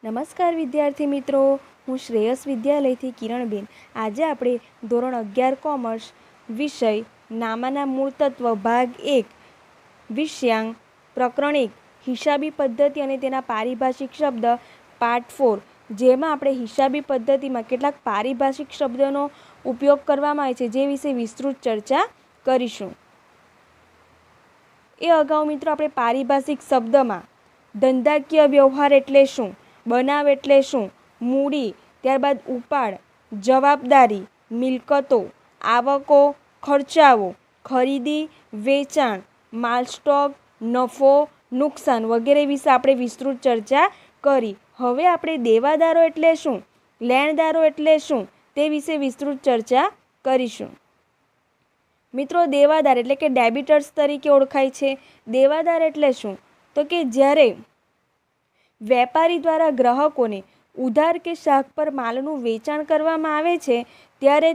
નમસ્કાર વિદ્યાર્થી મિત્રો, હું શ્રેયસ વિદ્યાલયથી કિરણબેન. આજે આપણે ધોરણ 11 કોમર્સ વિષય નામાના મૂળ તત્વ ભાગ 1 વિષયાંક પ્રકરણ 1 હિસાબી પદ્ધતિ અને તેના પારિભાષિક શબ્દ પાર્ટ 4, જેમાં આપણે હિસાબી પદ્ધતિમાં કેટલાક પારિભાષિક શબ્દોનો ઉપયોગ કરવામાં આવે છે જે વિશે વિસ્તૃત ચર્ચા કરીશું. એ અગાઉ મિત્રો આપણે પારિભાષિક શબ્દમાં ધંધાકીય વ્યવહાર એટલે શું, બનાવ એટલે શું, મૂડી, ત્યારબાદ ઉપાડ, જવાબદારી, મિલકતો, આવકો, ખર્ચાઓ, ખરીદી, વેચાણ, માલ સ્ટોક, નફો, નુકસાન વગેરે વિશે આપણે વિસ્તૃત ચર્ચા કરી. હવે આપણે દેવાદારો એટલે શું, લેણદારો એટલે શું તે વિશે વિસ્તૃત ચર્ચા કરીશું. મિત્રો, દેવાદાર એટલે કે ડેબિટર્સ તરીકે ઓળખાય છે. દેવાદાર એટલે શું તો કે જ્યારે વેપારી દ્વારા ગ્રાહકોને ઉધાર કે શાખ પર માલનું વેચાણ કરવામાં આવે છે ત્યારે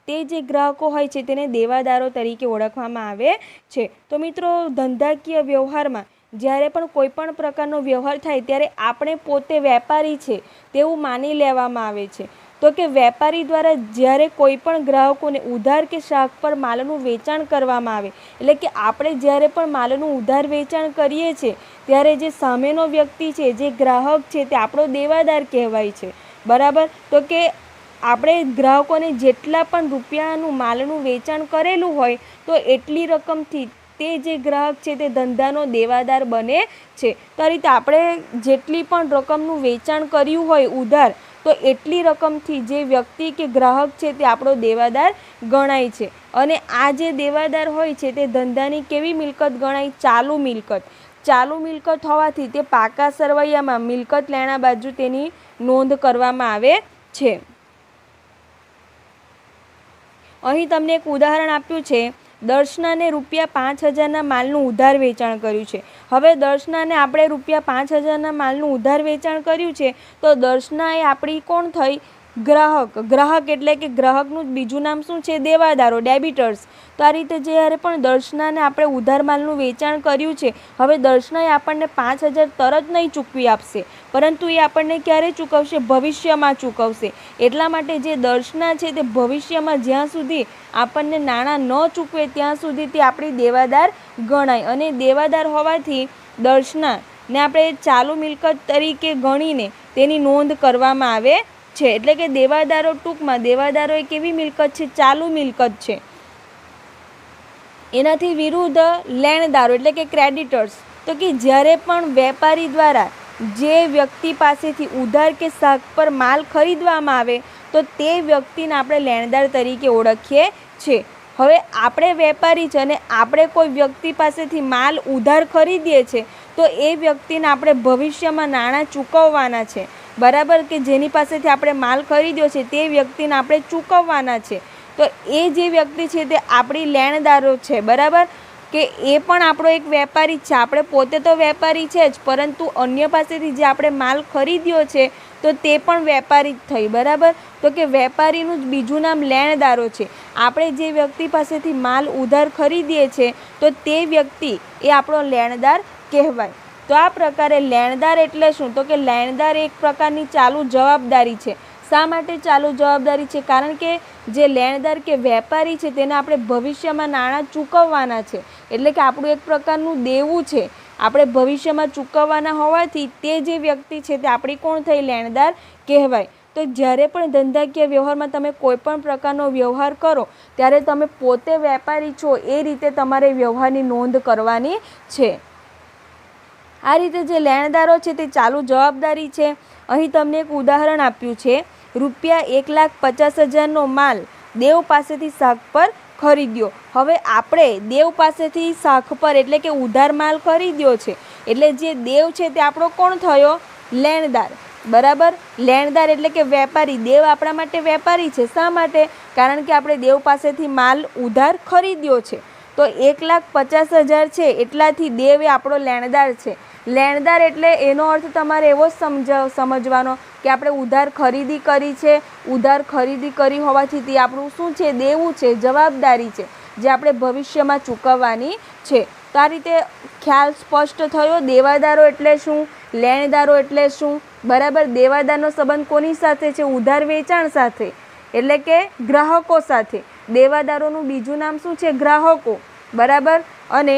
તે જે ગ્રાહકો હોય છે તેને દેવાદારો તરીકે ઓળખવામાં આવે છે. તો મિત્રો, ધંધાકીય વ્યવહારમાં જ્યારે પણ કોઈ પણ પ્રકારનો વ્યવહાર થાય ત્યારે આપણે પોતે વેપારી છે તેવું માની લેવામાં આવે છે. તો કે વેપારી દ્વારા જ્યારે કોઈ પણ ગ્રાહકોને ઉધાર કે શાખ પર માલનું વેચાણ કરવામાં આવે, એટલે કે આપણે જ્યારે પણ માલનું ઉધાર વેચાણ કરીએ છીએ ત્યારે જે સામેનો વ્યક્તિ છે, જે ગ્રાહક છે, તે આપણો દેવાદાર કહેવાય છે. બરાબર. તો કે આપણે ગ્રાહકોને જેટલા પણ રૂપિયાનું માલનું વેચાણ કરેલું હોય તો એટલી રકમથી તે જે ગ્રાહક છે તે ધંધાનો દેવાદાર બને છે. તો આ રીતે આપણે જેટલી પણ રકમનું વેચાણ કર્યું હોય ઉધાર, તો એટલી રકમથી જે વ્યક્તિ કે ગ્રાહક છે તે આપણો દેવાદાર ગણાય છે. અને આ જે દેવાદાર હોય છે તે ધંધાની કેવી મિલકત ગણાય? ચાલુ મિલકત. ચાલુ મિલકત હોવાથી તે પાકા સરવૈયામાં મિલકત લેણા બાજુ તેની નોંધ કરવામાં આવે છે. અહીં તમને એક ઉદાહરણ આપ્યું છે. દર્શનાને ₹5,000ના માલનું ઉધાર વેચાણ કર્યું છે. હવે દર્શનાને આપણે ₹5,000ના માલનું ઉધાર વેચાણ કર્યું છે તો દર્શના એ આપણી કોણ થઈ? ગ્રાહક. ગ્રાહક એટલે કે ગ્રાહકનું બીજું નામ શું છે? દેવાદારો, ડેબિટર્સ. તો આ રીતે જ્યારે પણ દર્શનાને આપણે ઉધાર માલનું વેચાણ કર્યું છે, હવે દર્શના એ આપણને 5,000 તરત નહીં ચૂકવી આપશે, પરંતુ એ આપણને ક્યારે ચૂકવશે? ભવિષ્યમાં ચૂકવશે. એટલા માટે જે દર્શના છે તે ભવિષ્યમાં જ્યાં સુધી આપણને નાણાં ન ચૂકવે ત્યાં સુધી તે આપણી દેવાદાર ગણાય. અને દેવાદાર હોવાથી દર્શનાને આપણે ચાલુ મિલકત તરીકે ગણીને તેની નોંધ કરવામાં આવે છે. એટલે કે દેવાદારો, ટૂંકમાં દેવાદારો એ કેવી મિલકત છે? ચાલુ મિલકત છે. એનાથી વિરુદ્ધ લેણદારો એટલે કે ક્રેડિટર્સ. તો કે જ્યારે પણ વેપારી દ્વારા જે વ્યક્તિ પાસેથી ઉધાર કે શાખ પર માલ ખરીદવામાં આવે તો તે વ્યક્તિને આપણે લેણદાર તરીકે ઓળખીએ છીએ. હવે આપણે વેપારી છે અને આપણે કોઈ વ્યક્તિ પાસેથી માલ ઉધાર ખરીદીએ છીએ તો એ વ્યક્તિને આપણે ભવિષ્યમાં નાણાં ચૂકવવાના છે. બરાબર. કે જેની પાસેથી આપણે માલ ખરીદ્યો છે તે વ્યક્તિને આપણે ચૂકવવાના છે. તો એ જે વ્યક્તિ છે તે આપણી લેણદારો છે. બરાબર. કે એ પણ આપણો એક વેપારી છે. આપણે પોતે તો વેપારી છે જ, પરંતુ અન્ય પાસેથી જે આપણે માલ ખરીદ્યો છે તો તે પણ વેપારી જ થઈ. બરાબર. તો કે વેપારીનું જ બીજું નામ લેણદારો છે. આપણે જે વ્યક્તિ પાસેથી માલ ઉધાર ખરીદીએ છીએ તો તે વ્યક્તિ એ આપણો લેણદાર કહેવાય. તો આ પ્રકારે લેણદાર એટલે શું તો કે લેણદાર એક પ્રકારની ચાલુ જવાબદારી છે. શા માટે ચાલુ જવાબદારી છે? કારણ કે જે લેણદાર કે વેપારી છે તેને આપણે ભવિષ્યમાં નાણાં ચૂકવવાના છે. એટલે કે આપણું એક પ્રકારનું દેવું છે, આપણે ભવિષ્યમાં ચૂકવવાના હોવાથી તે જે વ્યક્તિ છે તે આપણી કોણ થઈ? લેણદાર કહેવાય. તો જ્યારે પણ ધંધાકીય વ્યવહારમાં તમે કોઈ પણ પ્રકારનો વ્યવહાર કરો ત્યારે તમે પોતે વેપારી છો એ રીતે તમારે વ્યવહારની નોંધ કરવાની છે. આ રીતે જે લેણદારો છે તે ચાલુ જવાબદારી છે. અહીં તમને એક ઉદાહરણ આપ્યું છે. ₹1,50,000નો માલ દેવ પાસેથી શાખ પર ખરીદ્યો. હવે આપણે દેવ પાસેથી શાખ પર એટલે કે ઉધાર માલ ખરીદ્યો છે, એટલે જે દેવ છે તે આપણો કોણ થયો? લેણદાર. બરાબર. લેણદાર એટલે કે વેપારી. દેવ આપણા માટે વેપારી છે. શા માટે? કારણ કે આપણે દેવ પાસેથી માલ ઉધાર ખરીદ્યો છે. તો 1,50,000 છે એટલાથી દેવ એ આપણો લેણદાર છે. લેણદાર એટલે એનો અર્થ તમારે એવો સમજવાનો કે આપણે ઉધાર ખરીદી કરી છે. ઉધાર ખરીદી કરી હોવાથી તે આપણું શું છે? દેવું છે, જવાબદારી છે, જે આપણે ભવિષ્યમાં ચૂકવવાની છે. તો આ રીતે ખ્યાલ સ્પષ્ટ થયો. દેવાદારો એટલે શું, લેણદારો એટલે શું. બરાબર. દેવાદારનો સંબંધ કોની સાથે છે? ઉધાર વેચાણ સાથે, એટલે કે ગ્રાહકો સાથે. દેવાદારોનું બીજું નામ શું છે? ગ્રાહકો. બરાબર. અને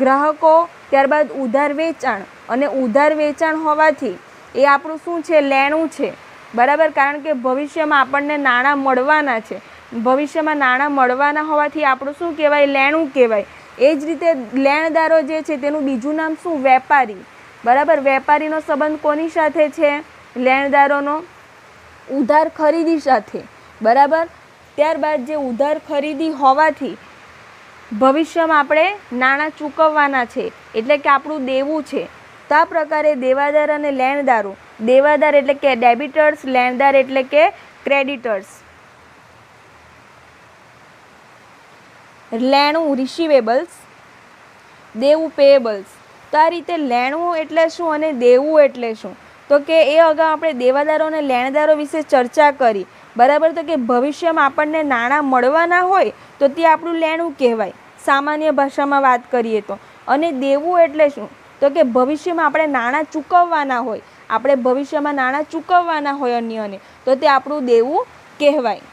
ગ્રાહકો, ત્યારબાદ ઉધાર વેચાણ, અને ઉધાર વેચાણ હોવાથી એ આપણું શું છે? લેણું છે. બરાબર. કારણ કે ભવિષ્યમાં આપણને નાણાં મળવાના છે. ભવિષ્યમાં નાણાં મળવાના હોવાથી આપણું શું કહેવાય? લેણું કહેવાય. એ જ રીતે લેણદારો જે છે તેનું બીજું નામ શું? વેપારી. બરાબર. વેપારીનો સંબંધ કોની સાથે છે? લેણદારોનો ઉધાર ખરીદી સાથે. બરાબર. ત્યારબાદ જે ઉધાર ખરીદી હોવાથી ભવિષ્યમાં આપણે નાણાં ચૂકવવાના છે, એટલે કે આપણું દેવું છે. તો આ પ્રકારે દેવાદાર અને લેણદારો. દેવાદાર એટલે કે ડેબિટર્સ, લેણદાર એટલે કે ક્રેડિટર્સ. લેણું રિસીવેબલ્સ, દેવું પેએબલ્સ. તો આ રીતે લેણું એટલે શું અને દેવું એટલે શું? તો કે એ અગાઉ આપણે દેવાદારો અને લેણદારો વિશે ચર્ચા કરી. બરાબર. તો કે ભવિષ્યમાં આપણને નાણાં મળવાના હોય તો તે આપણું લેણું કહેવાય, સામાન્ય ભાષામાં વાત કરીએ તો. અને દેવું એટલે શું? તો કે ભવિષ્યમાં આપણે નાણાં ચૂકવવાના હોય, આપણે ભવિષ્યમાં નાણાં ચૂકવવાના હોય અન્યને, તો તે આપણું દેવું કહેવાય.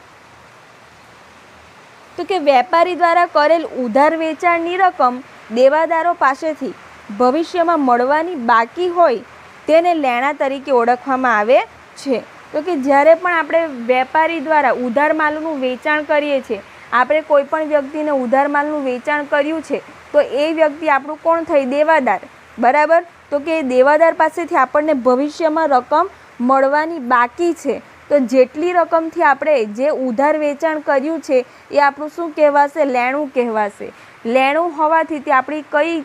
તો કે વેપારી દ્વારા કરેલ ઉધાર વેચાણની રકમ દેવાદારો પાસેથી ભવિષ્યમાં મળવાની બાકી હોય તેને લેણાં તરીકે ઓળખવામાં આવે છે. તો કે જ્યારે પણ આપણે વેપારી દ્વારા ઉધાર માલનું વેચાણ કરીએ છીએ, આપણે કોઈ પણ વ્યક્તિને ઉધાર માલનું વેચાણ કર્યું છે, તો એ વ્યક્તિ આપણું કોણ થઈ? દેવાદાર. બરાબર. તો કે દેવાદાર પાસેથી આપણને ભવિષ્યમાં રકમ મળવાની બાકી છે. તો જેટલી રકમથી આપણે જે ઉધાર વેચાણ કર્યું છે એ આપણું શું કહેવાશે? લેણું કહેવાશે. લેણું હોવાથી તે આપણી કઈ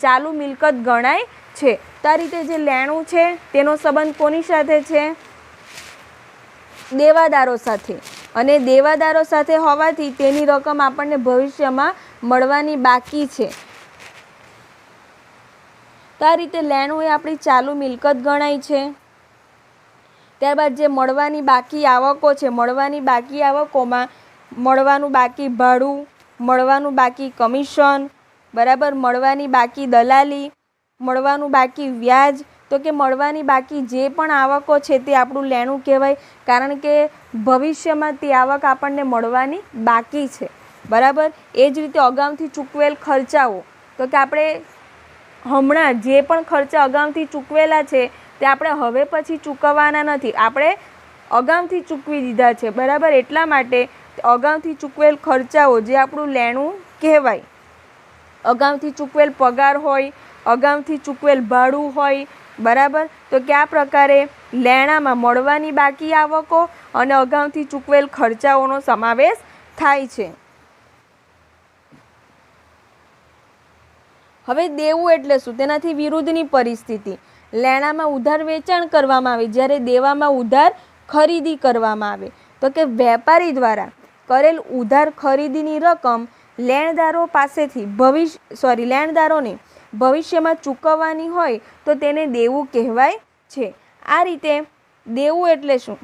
ચાલુ મિલકત ગણાય છે. તો આ રીતે જે લેણું છે તેનો સંબંધ કોની સાથે છે? દેવાદારો સાથે. અને દેવાદારો સાથે હોવાથી તેની રકમ આપણને ભવિષ્યમાં મળવાની બાકી છે. તો આ રીતે લેણું એ આપણી ચાલુ મિલકત ગણાય છે. ત્યારબાદ જે મળવાની બાકી આવકો છે, મળવાની બાકી આવકોમાં મળવાનું બાકી ભાડું, મળવાનું બાકી કમિશન, બરાબર, મળવાની બાકી દલાલી, મળવાનું બાકી વ્યાજ. તો કે મળવાની બાકી જે પણ આવકો છે તે આપણું લેણું કહેવાય, કારણ કે ભવિષ્યમાં તે આવક આપણને મળવાની બાકી છે. બરાબર. એ જ રીતે અગાઉથી ચૂકવેલ ખર્ચાઓ. તો કે આપણે હમણાં જે પણ ખર્ચા અગાઉથી ચૂકવેલા છે તે આપણે હવે પછી ચૂકવવાના નથી, આપણે અગાઉથી ચૂકવી દીધા છે. બરાબર. એટલા માટે અગાઉથી ચૂકવેલ ખર્ચાઓ જે આપણું લેણું કહેવાય. અગાઉથી ચૂકવેલ પગાર હોય, અગાઉથી ચૂકવેલ ભાડું હોય. બરાબર. તો કે આ પ્રકારે લેણામાં મળવાની બાકી આવકો અને અગાઉથી ચૂકવેલ ખર્ચાઓનો સમાવેશ થાય છે. હવે દેવું એટલે શું? તેનાથી વિરુદ્ધની પરિસ્થિતિ. લેણામાં ઉધાર વેચાણ કરવામાં આવે, જ્યારે દેવામાં ઉધાર ખરીદી કરવામાં આવે. તો કે વેપારી દ્વારા કરેલ ઉધાર ખરીદીની રકમ લેણદારો પાસેથી લેણદારોને ભવિષ્યમાં ચૂકવવાની હોય તો તેને દેવું કહેવાય છે. આ રીતે દેવું એટલે શું?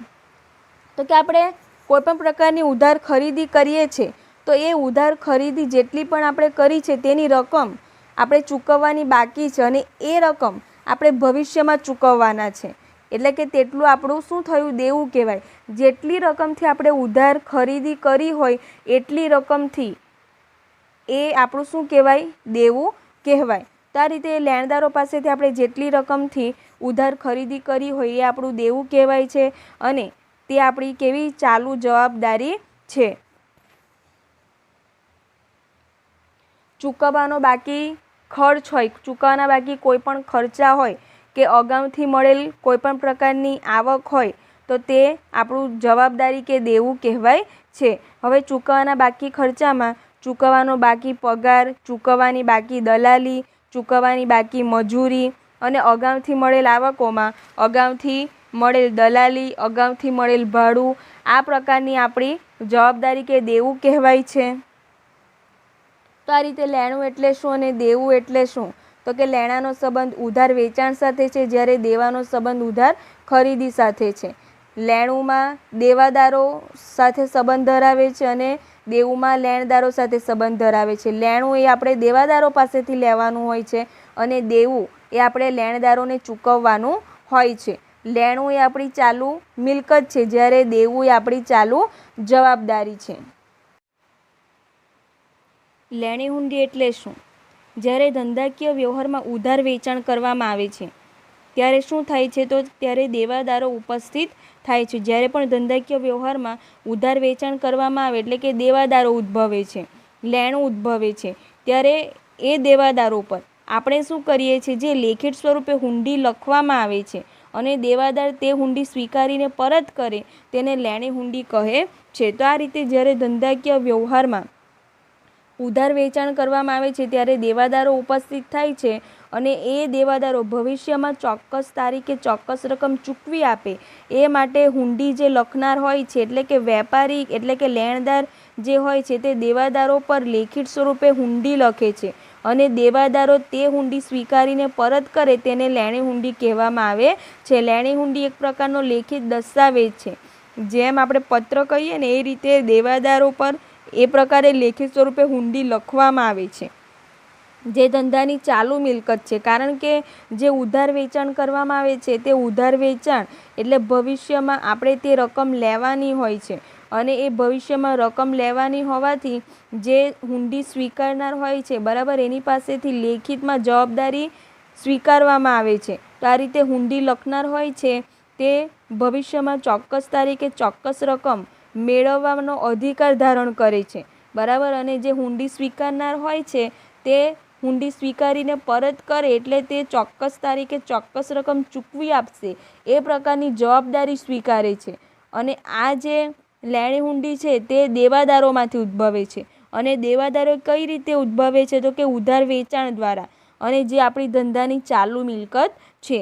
તો કે આપણે કોઈપણ પ્રકારની ઉધાર ખરીદી કરીએ છીએ તો એ ઉધાર ખરીદી જેટલી પણ આપણે કરી છે તેની રકમ આપણે ચૂકવવાની બાકી છે, અને એ રકમ આપણે ભવિષ્યમાં ચૂકવવાના છે. એટલે કે તેટલું આપણું શું થયું? દેવું કહેવાય. જેટલી રકમથી આપણે ઉધાર ખરીદી કરી હોય એટલી રકમથી એ આપણું શું કહેવાય? દેવું કહેવાય. તો આ રીતે લેણદારો પાસેથી આપણે જેટલી રકમથી ઉધાર ખરીદી કરી હોય એ આપણું દેવું કહેવાય છે, અને તે આપણી કેવી? ચાલુ જવાબદારી છે. ચૂકવવાનો બાકી ખર્ચ હોય, ચૂકવવાના બાકી કોઈ પણ ખર્ચા હોય કે અગાઉથી મળેલ કોઈપણ પ્રકારની આવક હોય તો તે આપણું જવાબદારી કે દેવું કહેવાય છે. હવે ચૂકવવાના બાકી ખર્ચામાં ચૂકવવાનો બાકી પગાર, ચૂકવવાની બાકી દલાલી, ચૂકવવાની બાકી મજૂરી, અને અગાઉથી મળેલ આવકોમાં અગાઉથી મળેલ દલાલી, અગાઉથી મળેલ ભાડું, આ પ્રકારની આપણી જવાબદારી કે દેવું કહેવાય છે. તો આ રીતે લેણું એટલે શું અને દેવું એટલે શું? તો કે લેણાનો સંબંધ ઉધાર વેચાણ સાથે છે, જ્યારે દેવાનો સંબંધ ઉધાર ખરીદી સાથે છે. લેણુંમાં દેવાદારો સાથે સંબંધ ધરાવે છે અને દેવુંમાં લેણદારો સાથે સંબંધ ધરાવે છે. લેણું એ આપણે દેવાદારો પાસેથી લેવાનું હોય છે અને દેવું એ આપણે લેણદારોને ચૂકવવાનું હોય છે. લેણું એ આપણી ચાલુ મિલકત છે, જ્યારે દેવું એ આપણી ચાલુ જવાબદારી છે. લેણી હુંડી એટલે શું? જ્યારે ધંધાકીય વ્યવહારમાં ઉધાર વેચાણ કરવામાં આવે છે ત્યારે શું થાય છે? તો ત્યારે દેવાદારો ઉપસ્થિત થાય છે. જ્યારે પણ ધંધાકીય વ્યવહારમાં ઉધાર વેચાણ કરવામાં આવે એટલે કે દેવાદારો ઉદ્ભવે છે, લેણું ઉદ્ભવે છે, ત્યારે એ દેવાદારો પર આપણે શું કરીએ છીએ? જે લેખિત સ્વરૂપે હુંડી લખવામાં આવે છે અને દેવાદાર તે હુંડી સ્વીકારીને પરત કરે તેને લેણી હુંડી કહે છે. તો આ રીતે જ્યારે ધંધાકીય વ્યવહારમાં ઉધાર વેચાણ કરવામાં આવે છે ત્યારે દેવાદારો ઉપસ્થિત થાય છે અને એ દેવાદારો ભવિષ્યમાં ચોક્કસ તારીખે ચોક્કસ રકમ ચૂકવી આપે એ માટે હુંડી જે લખનાર હોય છે એટલે કે વેપારી એટલે કે લેણદાર જે હોય છે તે દેવાદારો પર લેખિત સ્વરૂપે હુંડી લખે છે અને દેવાદારો તે હુંડી સ્વીકારીને પરત કરે તેને લેણી હુંડી કહેવામાં આવે છે. લેણી હુંડી એક પ્રકારનો લેખિત દસ્તાવેજ છે. જેમ આપણે પત્ર કહીએ ને એ રીતે દેવાદારો પર એ પ્રકારે લેખિત સ્વરૂપે હુંડી લખવામાં આવે છે, જે ધંધાની ચાલુ મિલકત છે. કારણ કે જે ઉધાર વેચાણ કરવામાં આવે છે તે ઉધાર વેચાણ એટલે ભવિષ્યમાં આપણે તે રકમ લેવાની હોય છે અને એ ભવિષ્યમાં રકમ લેવાની હોવાથી જે હુંડી સ્વીકારનાર હોય છે બરાબર, એની પાસેથી લેખિતમાં જવાબદારી સ્વીકારવામાં આવે છે. તો આ રીતે હુંડી લખનાર હોય છે તે ભવિષ્યમાં ચોક્કસ તારીખે ચોક્કસ રકમ મેળવવાનો અધિકાર ધારણ કરે છે બરાબર. અને જે હુંડી સ્વીકારનાર હોય છે તે હુંડી સ્વીકારીને પરત કરે એટલે તે ચોક્કસ તારીખે ચોક્કસ રકમ ચૂકવી આપશે એ પ્રકારની જવાબદારી સ્વીકારે છે. અને આ જે લેણી હુંડી છે તે દેવાદારોમાંથી ઉદ્ભવે છે. અને દેવાદારો કઈ રીતે ઉદ્ભવે છે? તો કે ઉધાર વેચાણ દ્વારા, અને જે આપણી ધંધાની ચાલુ મિલકત છે.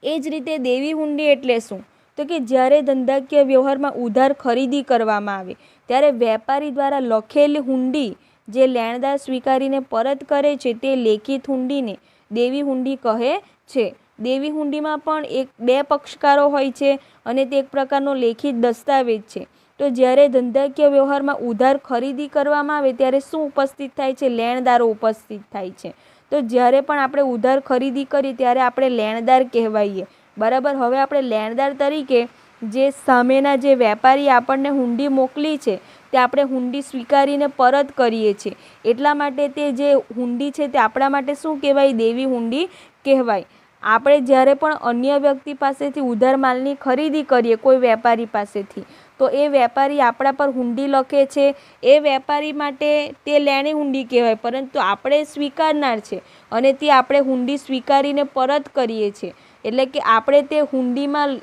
એ જ રીતે દેવી હુંડી એટલે શું? તો કે જ્યારે ધંધાકીય વ્યવહારમાં ઉધાર ખરીદી કરવામાં આવે ત્યારે વેપારી દ્વારા લખેલી હુંડી જે લેણદાર સ્વીકારીને પરત કરે છે તે લેખિત હુંડીને દેવી હુંડી કહે છે. દેવી હુંડીમાં પણ બે પક્ષકારો હોય છે અને તે એક પ્રકારનો લેખિત દસ્તાવેજ છે. તો જ્યારે ધંધાકીય વ્યવહારમાં ઉધાર ખરીદી કરવામાં આવે ત્યારે શું ઉપસ્થિત થાય છે? લેણદારો ઉપસ્થિત થાય છે. તો જ્યારે પણ આપણે ઉધાર ખરીદી કરીએ ત્યારે આપણે લેણદાર કહેવાઈએ બરાબર. હવે આપણે લેણદાર તરીકે જે સામેના જે વેપારી આપણને હુંડી મોકલી છે તે આપણે હુંડી સ્વીકારીને પરત કરીએ છીએ. એટલા માટે તે જે હુંડી છે તે આપણા માટે શું કહેવાય? દેવી હુંડી કહેવાય. આપણે જ્યારે પણ અન્ય વ્યક્તિ પાસેથી ઉધાર માલની ખરીદી કરીએ કોઈ વેપારી પાસેથી, તો એ વેપારી આપણા પર હુંડી લખે છે, એ વેપારી માટે તે લેણી હુંડી કહેવાય. પરંતુ આપણે સ્વીકારનાર છે અને તે આપણે હુંડી સ્વીકારીને પરત કરીએ છીએ. એટલે કે આપણે તે હુંડીમાં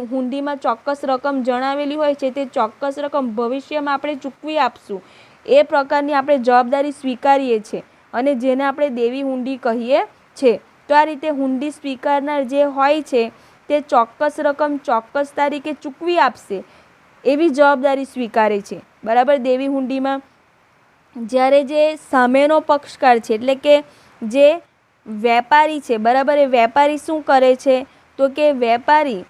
હુંડીમાં ચોક્કસ રકમ જણાવેલી હોય છે તે ચોક્કસ રકમ ભવિષ્યમાં આપણે ચૂકવી આપશું એ પ્રકારની આપણે જવાબદારી સ્વીકારીએ છીએ અને જેને આપણે દેવી હુંડી કહીએ છીએ. તો આ રીતે હુંડી સ્વીકારનાર જે હોય છે તે ચોક્કસ રકમ ચોક્કસ તારીખે ચૂકવી આપશે એવી જવાબદારી સ્વીકારે છે બરાબર. દેવી હુંડીમાં જ્યારે જે સામેનો પક્ષકાર છે એટલે કે જે વેપારી છે બરાબર, એ વેપારી શું કરે છે? તો કે વેપારી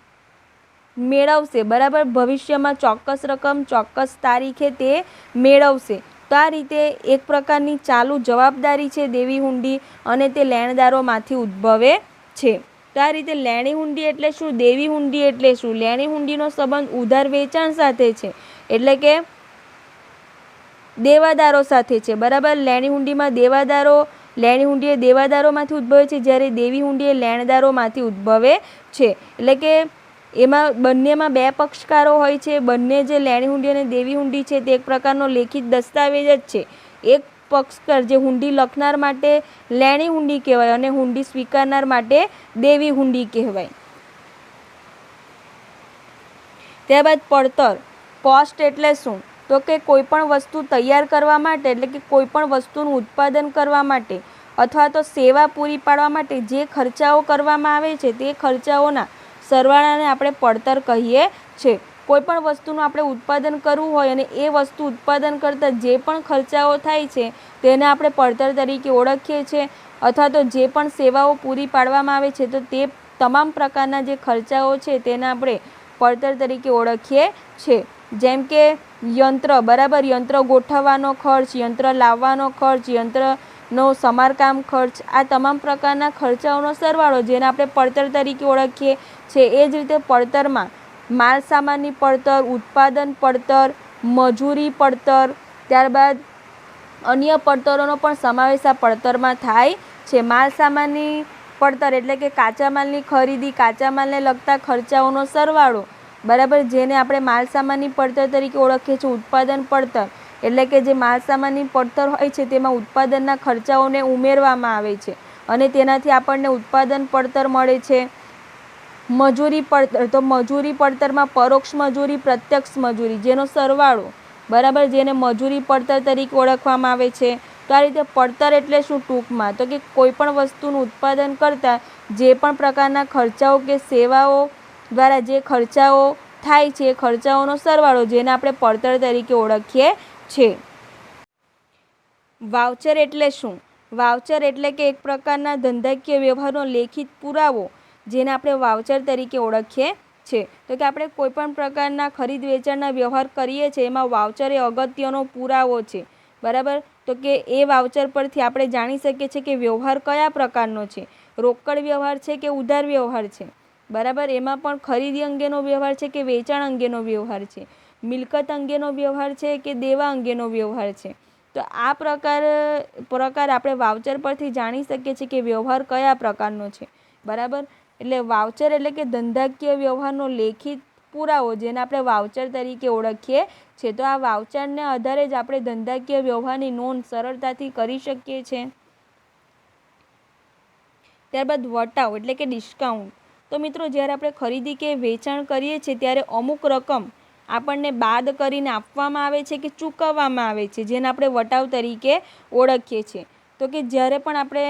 મેળવશે બરાબર, ભવિષ્યમાં ચોક્કસ રકમ ચોક્કસ તારીખે તે મેળવશે. તો આ રીતે એક પ્રકારની ચાલુ જવાબદારી છે દેવી હુંડી અને તે લેણદારોમાંથી ઉદ્ભવે છે. તો આ રીતે લેણી હુંડી એટલે શું? દેવી હુંડી એટલે શું? લેણી હુંડીનો સંબંધ ઉધાર વેચાણ સાથે છે એટલે કે દેવાદારો સાથે છે બરાબર. લેણી હુંડીમાં લેણી હુંડી એ દેવાદારોમાંથી ઉદ્ભવે છે, જ્યારે દેવી હુંડી એ લેણદારોમાંથી ઉદ્ભવે છે. એટલે કે એમાં બંનેમાં બે પક્ષકારો હોય છે. બંને જે લેણી હુંડી અને દેવી હુંડી છે તે એક પ્રકારનો લેખિત દસ્તાવેજ જ છે. એક પક્ષકાર જે હુંડી લખનાર માટે લેણી હુંડી કહેવાય અને હુંડી સ્વીકારનાર માટે દેવી હુંડી કહેવાય. ત્યારબાદ પડતર. કોસ્ટ એટલે શું? તો કે કોઈ પણ વસ્તુ તૈયાર કરવા માટે એટલે કે કોઈ પણ વસ્તુનું ઉત્પાદન કરવા માટે અથવા તો સેવા પૂરી પાડવા માટે જે ખર્ચાઓ કરવામાં આવે છે તે ખર્ચાઓના સરવાળાને આપણે પડતર કહીએ છીએ. કોઈ પણ વસ્તુનું આપણે ઉત્પાદન કરવું હોય અને એ વસ્તુ ઉત્પાદન કરતાં જે પણ ખર્ચાઓ થાય છે તેને આપણે પડતર તરીકે ઓળખીએ છીએ. અથવા તો જે પણ સેવાઓ પૂરી પાડવામાં આવે છે તો તે તમામ પ્રકારના જે ખર્ચાઓ છે તેને આપણે પડતર તરીકે ઓળખીએ છીએ. જેમ કે યંત્ર, બરાબર, યંત્ર ગોઠવવાનો ખર્ચ, યંત્ર લાવવાનો ખર્ચ, યંત્રનો સમારકામ ખર્ચ, આ તમામ પ્રકારના ખર્ચાઓનો સરવાળો જેને આપણે પડતર તરીકે ઓળખીએ છીએ. એ જ રીતે પડતરમાં માલ સામાનની પડતર, ઉત્પાદન પડતર, મજૂરી પડતર, ત્યારબાદ અન્ય પડતરોનો પણ સમાવેશ આ પડતરમાં થાય છે. માલ સામાનની પડતર એટલે કે કાચા માલની ખરીદી, કાચા માલને લગતા ખર્ચાઓનો સરવાળો, બરાબર, જેને આપણે માલ સામાનની પડતર તરીકે ઓળખીએ છીએ. ઉત્પાદન પડતર એટલે કે જે માલ સામાનની પડતર હોય છે તેમાં ઉત્પાદનના ખર્ચાઓને ઉમેરવામાં આવે છે અને તેનાથી આપણને ઉત્પાદન પડતર મળે છે. મજૂરી પડતર, તો મજૂરી પડતરમાં પરોક્ષ મજૂરી, પ્રત્યક્ષ મજૂરી જેનો સરવાળો, બરાબર, જેને મજૂરી પડતર તરીકે ઓળખવામાં આવે છે. તો આ રીતે પડતર એટલે શું ટૂંકમાં, તો કે કોઈ પણ વસ્તુનું ઉત્પાદન કરતાં જે પણ પ્રકારના ખર્ચાઓ કે સેવાઓ દ્વારા જે ખર્ચાઓ થાય છે એ ખર્ચાઓનો સરવાળો જેને આપણે પડતર તરીકે ઓળખીએ છીએ. વાઉચર એટલે શું? વાઉચર એટલે કે એક પ્રકારના ધંધાકીય વ્યવહારનો લેખિત પુરાવો જેને આપણે વાઉચર તરીકે ઓળખીએ છીએ. તો કે આપણે કોઈપણ પ્રકારના ખરીદ વેચાણના વ્યવહાર કરીએ છીએ એમાં વાઉચર એ અગત્યનો પુરાવો છે, બરાબર. તો કે એ વાઉચર પરથી આપણે જાણી શકીએ છીએ કે વ્યવહાર કયા પ્રકારનો છે, રોકડ વ્યવહાર છે કે ઉધાર વ્યવહાર છે, બરાબર. એમાં પણ ખરીદી અંગેનો વ્યવહાર છે કે વેચાણ અંગેનો વ્યવહાર છે, મિલકત અંગેનો વ્યવહાર છે કે દેવા અંગેનો વ્યવહાર છે. તો આ પ્રકાર આપણે વાઉચર પરથી જાણી શકીએ છીએ કે વ્યવહાર કયા પ્રકારનો છે, બરાબર. એટલે વાઉચર એટલે કે ધંધાકીય વ્યવહારનો લેખિત પુરાવો જેને આપણે વાઉચર તરીકે ઓળખીએ છીએ. તો આ વાઉચરને આધારે જ આપણે ધંધાકીય વ્યવહારની નોંધ સરળતાથી કરી શકીએ છીએ. ત્યારબાદ વટાવ એટલે કે ડિસ્કાઉન્ટ. તો મિત્રો, જ્યારે આપણે ખરીદી કે વેચાણ કરીએ છીએ ત્યારે અમુક રકમ આપણને બાદ કરીને આપવામાં આવે છે કે ચૂકવવામાં આવે છે જેને આપણે વટાવ તરીકે ઓળખીએ છીએ. તો કે જ્યારે પણ આપણે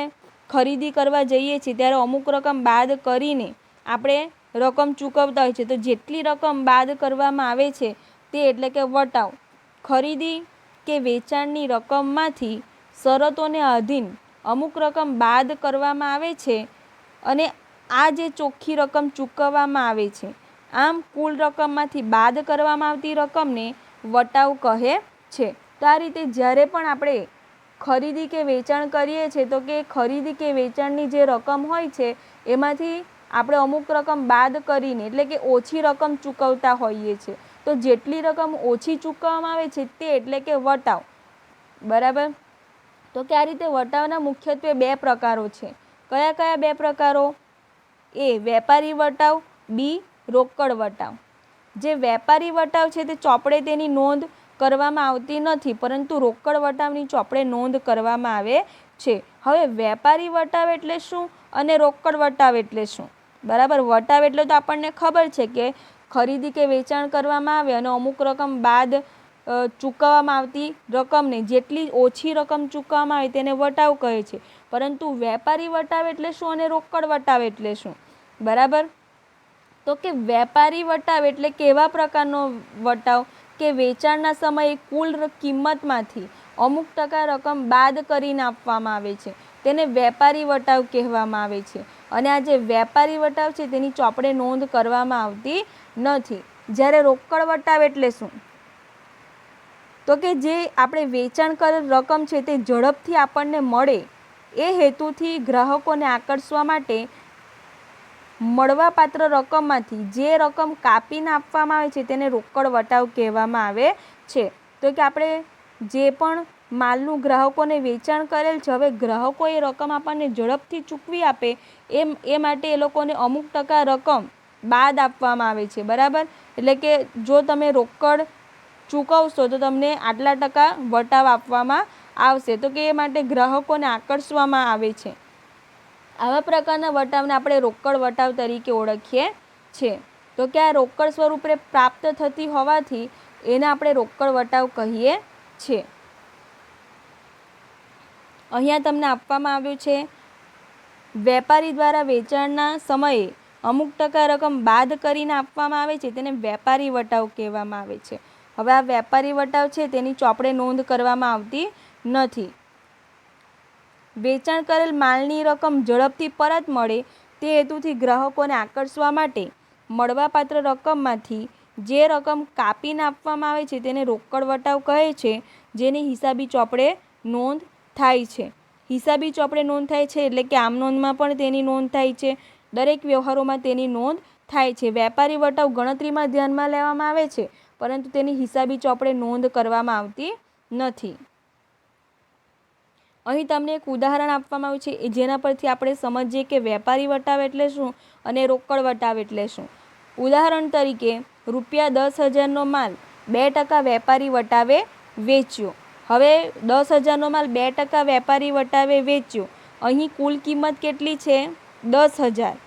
ખરીદી કરવા જઈએ છીએ ત્યારે અમુક રકમ બાદ કરીને આપણે રકમ ચૂકવતા હોય છે. તો જેટલી રકમ બાદ કરવામાં આવે છે તે એટલે કે વટાવ. ખરીદી કે વેચાણની રકમમાંથી શરતોને આધીન અમુક રકમ બાદ કરવામાં આવે છે અને આ જે ચોખ્ખી રકમ ચૂકવવામાં આવે છે. આમ કુલ રકમમાંથી બાદ કરવામાં આવતી રકમને વટાવ કહે છે. તો આ રીતે જ્યારે પણ આપણે ખરીદી કે વેચાણ કરીએ છીએ તો કે ખરીદી કે વેચાણની જે રકમ હોય છે એમાંથી આપણે અમુક રકમ બાદ કરીને એટલે કે ઓછી રકમ ચૂકવતા હોઈએ છીએ. તો જેટલી રકમ ઓછી ચૂકવવામાં આવે છે તે એટલે કે વટાવ, બરાબર. તો કે આ રીતે વટાવના મુખ્યત્વે બે પ્રકારો છે. કયા કયા બે પ્રકારો? એ વેપારી વટાવ, બી રોકડ વટાવ. જે વેપારી વટાવ છે તે ચોપડે તેની નોંધ કરવામાં આવતી નથી, પરંતુ રોકડ વટાવની ચોપડે નોંધ કરવામાં આવે છે. હવે વેપારી વટાવ એટલે શું અને રોકડ વટાવ એટલે શું, બરાબર. વટાવ એટલે તો આપણને ખબર છે કે ખરીદી કે વેચાણ કરવામાં આવે અને અમુક રકમ બાદ ચૂકવવામાં આવતી રકમને જેટલી ઓછી રકમ ચૂકવવામાં આવે તેને વટાવ કહે છે. પરંતુ વેપારી વટાવ એટલે શું અને રોકડ વટાવ એટલે શું, બરાબર. તો કે વેપારી વટાવ એટલે કેવા પ્રકારનો વટાવ કે વેચાણના સમયે કુલ કિંમતમાંથી અમુક ટકા રકમ બાદ કરીને આપવામાં આવે છે તેને વેપારી વટાવ કહેવામાં આવે છે. અને આ જે વેપારી વટાવ છે તેની ચોપડે નોંધ કરવામાં આવતી નથી. જ્યારે રોકડ વટાવ એટલે શું? તો કે જે આપણે વેચાણ કરેલ રકમ છે તે ઝડપથી આપણને મળે એ હેતુથી ગ્રાહકોને આકર્ષવા માટે મળવાપાત્ર રકમમાંથી જે રકમ કાપીને આપવામાં આવે છે તેને રોકડ વટાવ કહેવામાં આવે છે. તો કે આપણે જે પણ માલનું ગ્રાહકોને વેચાણ કરેલ છે, હવે ગ્રાહકો એ રકમ આપણને ઝડપથી ચૂકવી આપે એ માટે એ લોકોને અમુક ટકા રકમ બાદ આપવામાં આવે છે, બરાબર. એટલે કે જો તમે રોકડ ચૂકવશો તો તમને આટલા ટકા વટાવ આપવામાં આવશે. તો કે એ માટે ગ્રાહકોને આકર્ષવામાં આવે છે. આવા પ્રકારના વટાવને આપણે રોકડ વટાવ તરીકે ઓળખીએ છીએ. તો કે આ રોકડ સ્વરૂપે પ્રાપ્ત થતી હોવાથી એને આપણે રોકડ વટાવ કહીએ છીએ. અહીંયા તમને આપવામાં આવ્યું છે વેપારી દ્વારા વેચાણના સમયે અમુક ટકા રકમ બાદ કરીને આપવામાં આવે છે તેને વેપારી વટાવ કહેવામાં આવે છે. હવે આ વેપારી વટાવ છે તેની ચોપડે નોંધ કરવામાં આવતી નથી. વેચાણ કરેલ માલની રકમ ઝડપથી પરત મળે તે હેતુથી ગ્રાહકોને આકર્ષવા માટે મળવાપાત્ર રકમમાંથી જે રકમ કાપીને આપવામાં આવે છે તેને રોકડ વટાવ કહે છે, જેની હિસાબી ચોપડે નોંધ થાય છે. હિસાબી ચોપડે નોંધ થાય છે એટલે કે આમ નોંધમાં પણ તેની નોંધ થાય છે. દરેક વ્યવહારોમાં તેની નોંધ થાય છે. વેપારી વટાવ ગણતરીમાં ધ્યાનમાં લેવામાં આવે છે, પરંતુ તેની હિસાબી ચોપડે નોંધ કરવામાં આવતી નથી. અહીં તમને એક ઉદાહરણ આપવામાં આવ્યું છે, જેના પરથી આપણે સમજીએ કે વેપારી વટાવ એટલે શું અને રોકડ વટાવ એટલે શું. ઉદાહરણ તરીકે ₹10,000નો માલ 2% વેપારી વટાવે વેચ્યો. હવે 10,000નો માલ 2% વેપારી વટાવે વેચ્યો. અહીં કુલ કિંમત કેટલી છે? 10,000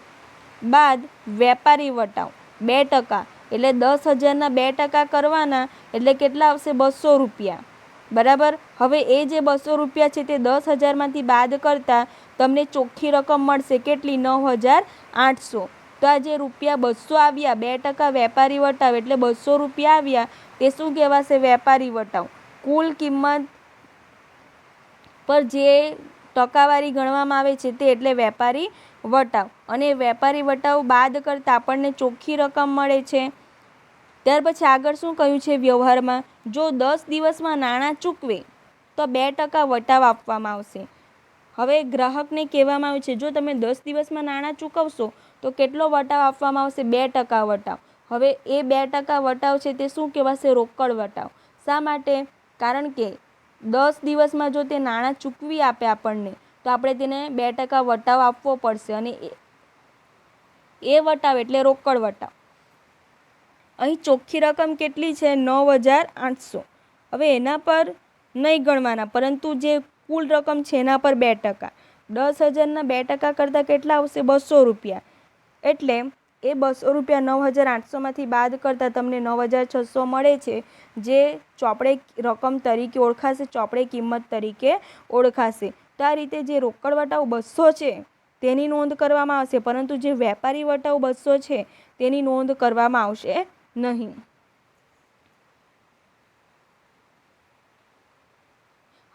બાદ વેપારી વટાવ 2%, એટલે 10,000ના 2% કરવાના એટલે કેટલા આવશે? ₹200. બરાબર. હવે એ જે ₹200 છે તે 10,000માંથી બાદ કરતાં તમને ચોખ્ખી રકમ મળશે કેટલી? 9,800. તો આ જે ₹200 આવ્યા 2% વેપારી વટાવ એટલે ₹200 આવ્યા, તે શું કહેવાશે? વેપારી વટાવ. કુલ કિંમત પર જે ટકાવારી ગણવામાં આવે છે તે એટલે વેપારી વટાવ. અને વેપારી વટાવ બાદ કરતાં આપણને ચોખ્ખી રકમ મળે છે. ત્યાર પછી આગળ શું કહ્યું છે વ્યવહારમાં? જો 10 દિવસમાં નાણાં ચૂકવે તો 2% વટાવ આપવામાં આવશે. હવે ગ્રાહકને કહેવામાં આવ્યું છે જો તમે 10 દિવસમાં નાણાં ચૂકવશો તો કેટલો વટાવ આપવામાં આવશે? 2% વટાવ. હવે એ 2% વટાવ છે તે શું કહેવાશે? રોકડ વટાવ. શા માટે? કારણ કે 10 દિવસમાં જો તે નાણાં ચૂકવી આપે આપણને તો આપણે તેને 2% વટાવ આપવો પડશે, અને એ વટાવ એટલે રોકડ વટાવ. અહીં ચોખ્ખી રકમ કેટલી છે? 9,800. હવે એના પર નહીં ગણવાના, પરંતુ જે કુલ રકમ છે એના પર 2%. 10,000ના 2% કરતાં કેટલા આવશે? ₹200. એટલે એ ₹200 9,800માંથી બાદ કરતાં તમને 9,600 મળે છે, જે ચોપડે રકમ તરીકે ઓળખાશે, ચોપડે કિંમત તરીકે ઓળખાશે. તો આ રીતે જે રોકડ વટાવ 200 છે તેની નોંધ કરવામાં આવશે, પરંતુ જે વેપારી વટાવ 200 છે તેની નોંધ કરવામાં આવશે નહીં.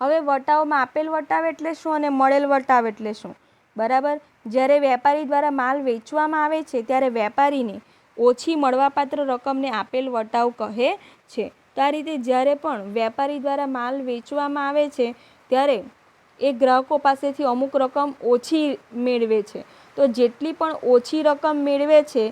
હવે વટાવમાં આપેલ વટાવ એટલે શું અને મળેલ વટાવ એટલે શું? બરાબર. જ્યારે વેપારી દ્વારા માલ વેચવામાં આવે છે ત્યારે વેપારીને ઓછી મળવાપાત્ર રકમને આપેલ વટાવ કહે છે. તો આ રીતે જ્યારે પણ વેપારી દ્વારા માલ વેચવામાં આવે છે ત્યારે એ ગ્રાહકો પાસેથી અમુક રકમ ઓછી મેળવે છે. તો જેટલી પણ ઓછી રકમ મેળવે છે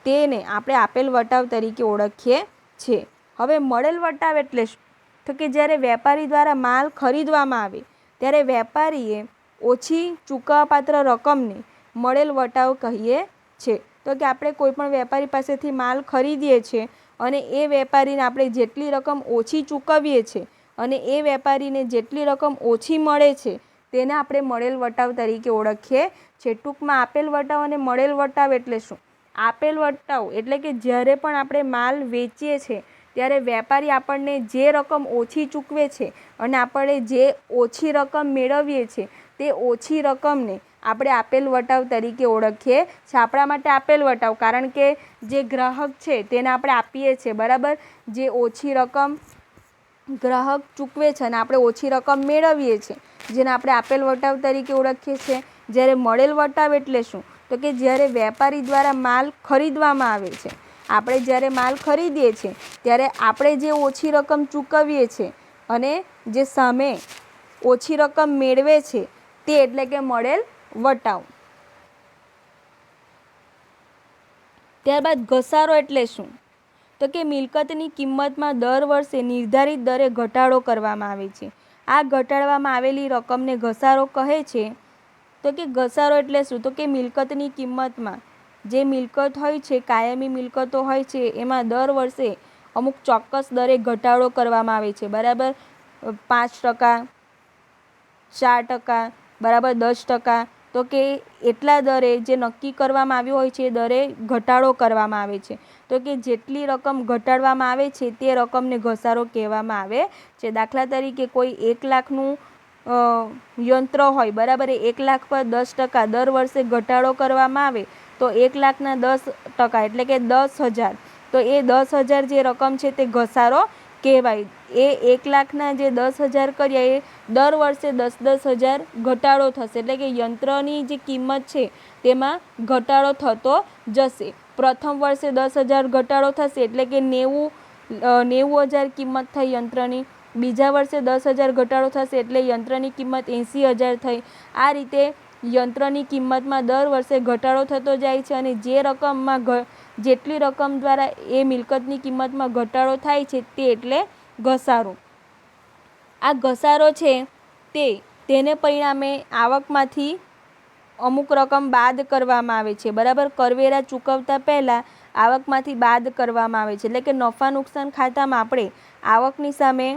તેને આપણે આપેલ વટાવ તરીકે ઓળખીએ છીએ. હવે મળેલ વટાવ એટલે શું? તો કે જ્યારે વેપારી દ્વારા માલ ખરીદવામાં આવે ત્યારે વેપારીએ ઓછી ચૂકવવાપાત્ર રકમને મળેલ વટાવ કહીએ છીએ. તો કે આપણે કોઈપણ વેપારી પાસેથી માલ ખરીદીએ છીએ અને એ વેપારીને આપણે જેટલી રકમ ઓછી ચૂકવીએ છીએ અને એ વેપારીને જેટલી રકમ ઓછી મળે છે તેને આપણે મળેલ વટાવ તરીકે ઓળખીએ છીએ. ટૂંકમાં આપેલ વટાવ અને મળેલ વટાવ એટલે શું? આપેલ વટાવ એટલે કે જ્યારે પણ આપણે માલ વેચીએ છીએ ત્યારે વેપારી આપણને જે રકમ ઓછી ચૂકવે છે અને આપણે જે ઓછી રકમ મેળવીએ છીએ તે ઓછી રકમને આપણે આપેલ વટાવ તરીકે ઓળખીએ છીએ. આપણા માટે આપેલ વટાવ, કારણ કે જે ગ્રાહક છે તેને આપણે આપીએ છીએ, બરાબર. જે ઓછી રકમ ગ્રાહક ચૂકવે છે અને આપણે ઓછી રકમ મેળવીએ છીએ, જેને આપણે આપેલ વટાવ તરીકે ઓળખીએ છીએ. જ્યારે મળેલ વટાવ એટલે શું? તો કે જ્યારે વેપારી દ્વારા માલ ખરીદવામાં આવે છે, આપણે જ્યારે માલ ખરીદીએ છીએ ત્યારે આપણે જે ઓછી રકમ ચૂકવીએ છીએ અને જે સામે ઓછી રકમ મેળવે છે તે એટલે કે મળેલ વટાવ. ત્યારબાદ ઘસારો એટલે શું? તો કે મિલકતની કિંમતમાં દર વર્ષે નિર્ધારિત દરે ઘટાડો કરવામાં આવે છે. આ ઘટાડવામાં આવેલી રકમને ઘસારો કહે છે. તો કે ઘસારો એટલે શું? તો કે મિલકતની કિંમતમાં જે મિલકત હોય છે, કાયમી મિલકતો હોય છે, એમાં દર વર્ષે અમુક ચોક્કસ દરે ઘટાડો કરવામાં આવે છે, બરાબર. 5%, 4%, બરાબર, 10%. તો કે એટલા દરે જે નક્કી કરવામાં આવ્યું હોય છે એ દરે ઘટાડો કરવામાં આવે છે. તો કે જેટલી રકમ ઘટાડવામાં આવે છે તે રકમને ઘસારો કહેવામાં આવે છે. દાખલા તરીકે કોઈ 1 લાખનું યંત્ર હોય, બરાબર, એ 1 લાખ પર 10% દર વર્ષે ઘટાડો કરવામાં આવે તો 1 લાખના 10% એટલે કે 10,000. તો એ 10,000 જે રકમ છે તે ઘસારો કહેવાય. એ 1 લાખના જે 10,000 કર્યા એ દર વર્ષે 10,000 ઘટાડો થશે, એટલે કે યંત્રની જે કિંમત છે તેમાં ઘટાડો થતો જશે. પ્રથમ વર્ષે 10,000 ઘટાડો થશે એટલે કે 90,000 કિંમત થઈ યંત્રની. બીજા વર્ષે 10,000 ઘટાડો થશે એટલે યંત્રની કિંમત 80,000 થઈ. આ રીતે યંત્રની કિંમતમાં દર વર્ષે ઘટાડો થતો જાય છે અને જે રકમમાં જેટલી રકમ દ્વારા એ મિલકતની કિંમતમાં ઘટાડો થાય છે તે એટલે ઘસારો. આ ઘસારો છે તેને પરિણામે આવકમાંથી અમુક રકમ બાદ કરવામાં આવે છે, બરાબર. કરવેરા ચૂકવતા પહેલાં આવકમાંથી બાદ કરવામાં આવે છે, એટલે કે નફા નુકસાન ખાતામાં આપણે આવકની સામે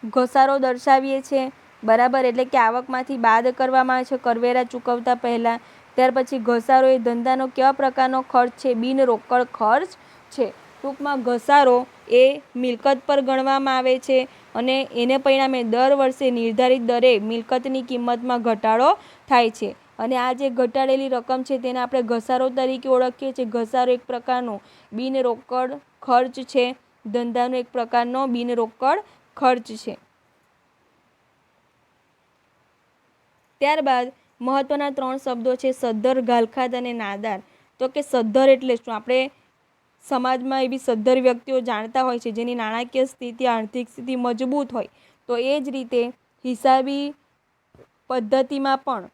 ઘસારો દર્શાવીએ છીએ, બરાબર. એટલે કે આવકમાંથી બાદ કરવામાં આવે છે કરવેરા ચૂકવતા પહેલાં. ત્યાર પછી ઘસારો એ ધંધાનો કેવા પ્રકારનો ખર્ચ છે? બિનરોકડ ખર્ચ છે. ટૂંકમાં ઘસારો એ મિલકત પર ગણવામાં આવે છે અને એને પરિણામે દર વર્ષે નિર્ધારિત દરે મિલકતની કિંમતમાં ઘટાડો થાય છે અને આ જે ઘટાડેલી રકમ છે તેને આપણે ઘસારો તરીકે ઓળખીએ છીએ. ઘસારો એક પ્રકારનો બિનરોકડ ખર્ચ છે, ધંધાનો એક પ્રકારનો બિનરોકડ ખર્ચ છે. ત્યારબાદ મહત્વના 3 શબ્દો છે સદ્ધર, ગાલખાદ અને નાદાર. તો કે સદ્ધર એટલે શું? આપણે સમાજમાં એવી સદ્ધર વ્યક્તિઓ જાણતા હોય છે જેની નાણાકીય સ્થિતિ, આર્થિક સ્થિતિ મજબૂત હોય. તો એ જ રીતે હિસાબી પદ્ધતિમાં પણ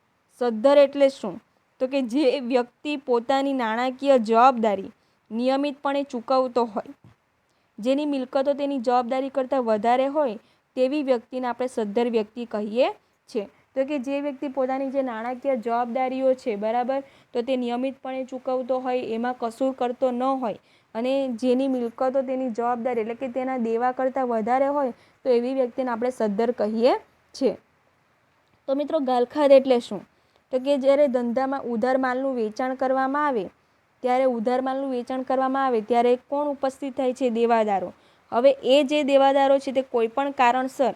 સદ્ધર એટલે શું? તો કે જે વ્યક્તિ પોતાની નાણાકીય જવાબદારી નિયમિતપણે ચૂકવતો હોય, જેની મિલકતો તેની જવાબદારી કરતાં વધારે હોય તેવી વ્યક્તિને આપણે સદ્ધર વ્યક્તિ કહીએ છીએ. તો કે જે વ્યક્તિ પોતાની જે નાણાકીય જવાબદારીઓ છે, બરાબર, તો તે નિયમિતપણે ચૂકવતો હોય, એમાં કસૂર કરતો ન હોય અને જેની મિલકતો તેની જવાબદારી એટલે કે તેના દેવા કરતાં વધારે હોય તો એવી વ્યક્તિને આપણે સદ્ધર કહીએ છીએ. તો મિત્રો ગાલખાદ એટલે શું? તો કે જ્યારે ધંધામાં ઉધાર માલનું વેચાણ કરવામાં આવે ત્યારે કોણ ઉપસ્થિત થાય છે? દેવાદારો. હવે એ જે દેવાદારો છે તે કોઈ પણ કારણસર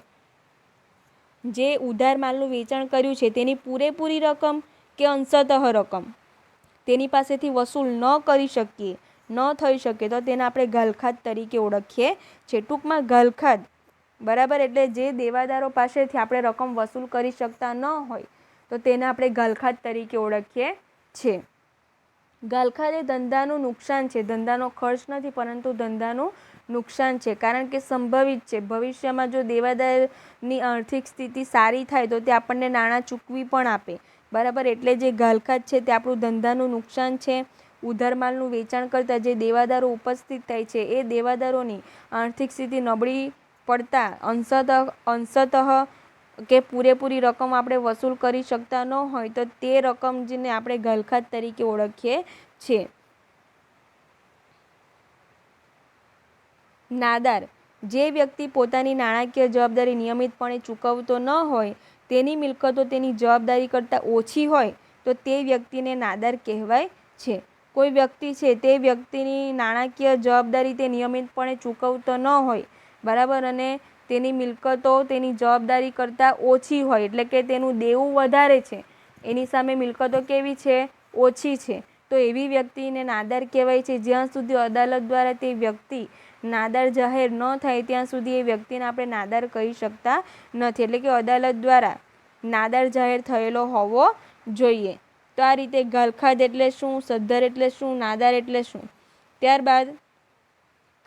જે ઉધાર માલનું વેચાણ કર્યું છે તેની પૂરેપૂરી રકમ કે અંશતઃ રકમ તેની પાસેથી વસૂલ ન કરી શકીએ, ન થઈ શકે તો તેને આપણે ગાલખાદ તરીકે ઓળખીએ છીએ. ટૂંકમાં ગાલખાદ, બરાબર, એટલે જે દેવાદારો પાસેથી આપણે રકમ વસૂલ કરી શકતા ન હોય તો તેને આપણે ગાલખાદ તરીકે ઓળખીએ છીએ. ગાલખાદ એ ધંધાનું નુકસાન છે, ધંધાનો ખર્ચ નથી પરંતુ ધંધાનું નુકસાન છે, કારણ કે સંભવિત છે ભવિષ્યમાં જો દેવાદારની આર્થિક સ્થિતિ સારી થાય તો તે આપણને નાણાં ચૂકવી પણ આપે, બરાબર. એટલે જે ગાલખાદ છે તે આપણું ધંધાનું નુકસાન છે. ઉધાર માલનું વેચાણ કરતાં જે દેવાદારો ઉપસ્થિત થાય છે એ દેવાદારોની આર્થિક સ્થિતિ નબળી પડતા અંશતઃ કે પૂરેપૂરી રકમ આપણે વસૂલ કરી શકતા ન હોય તો તે રકમ જેને આપણે ગાલખાદ તરીકે ઓળખીએ છીએ. નાદાર, જે વ્યક્તિ પોતાની નાણાકીય જવાબદારી નિયમિતપણે ચૂકવતો ન હોય, તેની મિલકતો તેની જવાબદારી કરતાં ઓછી હોય તો તે વ્યક્તિને નાદાર કહેવાય છે. કોઈ વ્યક્તિ છે તે વ્યક્તિની નાણાકીય જવાબદારી તે નિયમિતપણે ચૂકવતો ન હોય, બરાબર, અને તેની મિલકતો તેની જવાબદારી કરતાં ઓછી હોય એટલે કે તેનું દેવું વધારે છે, એની સામે મિલકતો કેવી છે? ઓછી છે, તો એવી વ્યક્તિને નાદાર કહેવાય છે. જ્યાં સુધી અદાલત દ્વારા તે વ્યક્તિ નાદાર જાહેર ન થાય ત્યાં સુધી એ વ્યક્તિને આપણે નાદાર કહી શકતા નથી, એટલે કે અદાલત દ્વારા નાદાર જાહેર થયેલો હોવો જોઈએ. તો આ રીતે ગાલખાદ એટલે શું, સદ્ધર એટલે શું, નાદાર એટલે શું. ત્યારબાદ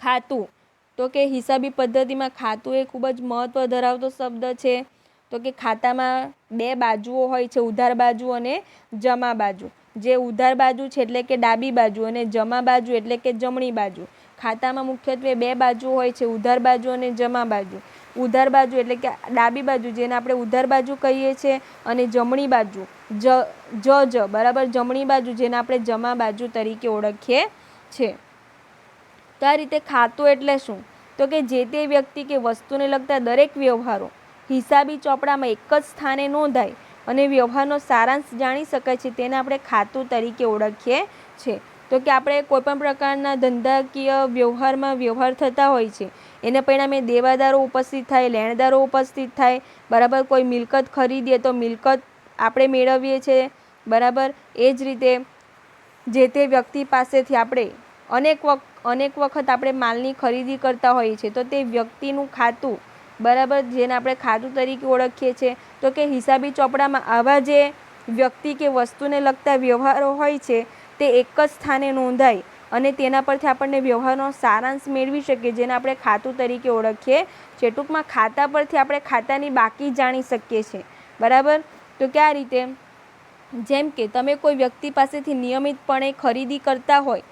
ખાતું. તો કે હિસાબી પદ્ધતિમાં ખાતું એ ખૂબ જ મહત્ત્વ ધરાવતો શબ્દ છે. તો કે ખાતામાં 2 બાજુઓ હોય છે, ઉધાર બાજુ અને જમા બાજુ. જે ઉધાર બાજુ છે એટલે કે ડાબી બાજુ અને જમા બાજુ એટલે કે જમણી બાજુ. ખાતામાં મુખ્યત્વે 2 બાજુ હોય છે, ઉધાર બાજુ અને જમા બાજુ. ઉધાર બાજુ એટલે કે ડાબી બાજુ જેને આપણે ઉધાર બાજુ કહીએ છીએ અને જમણી બાજુ બરાબર, જમણી બાજુ જેને આપણે જમા બાજુ તરીકે ઓળખીએ છીએ. તો આ રીતે ખાતું એટલે શું? તો કે જે તે વ્યક્તિ કે વસ્તુને લગતા દરેક વ્યવહારો હિસાબી ચોપડામાં એક જ સ્થાને નોંધાય અને વ્યવહારનો સારાંશ જાણી શકાય છે તેને આપણે ખાતું તરીકે ઓળખીએ છીએ. તો કે આપણે કોઈપણ પ્રકારના ધંધાકીય વ્યવહારમાં વ્યવહાર થતા હોય છે, એને પરિણામે દેવાદારો ઉપસ્થિત થાય, લેણદારો ઉપસ્થિત થાય, બરાબર. કોઈ મિલકત ખરીદીએ તો મિલકત આપણે મેળવીએ છીએ, બરાબર. એ જ રીતે જે તે વ્યક્તિ પાસેથી આપણે અનેક વખત આપણે માલની ખરીદી કરતા હોઈએ છીએ તો તે વ્યક્તિનું ખાતું, બરાબર, જેને આપણે ખાતું તરીકે ઓળખીએ છીએ. તો કે હિસાબી ચોપડામાં આવા જે વ્યક્તિ કે વસ્તુને લગતા વ્યવહારો હોય છે તે એક જ સ્થાને નોંધાય અને તેના પરથી આપણને વ્યવહારનો સારાંશ મેળવી શકીએ, જેને આપણે ખાતું તરીકે ઓળખીએ છીએ. ટૂંકમાં ખાતા પરથી આપણે ખાતાની બાકી જાણી શકીએ છીએ. બરાબર. તો કયા રીતે? જેમ કે તમે કોઈ વ્યક્તિ પાસેથી નિયમિતપણે ખરીદી કરતા હોય,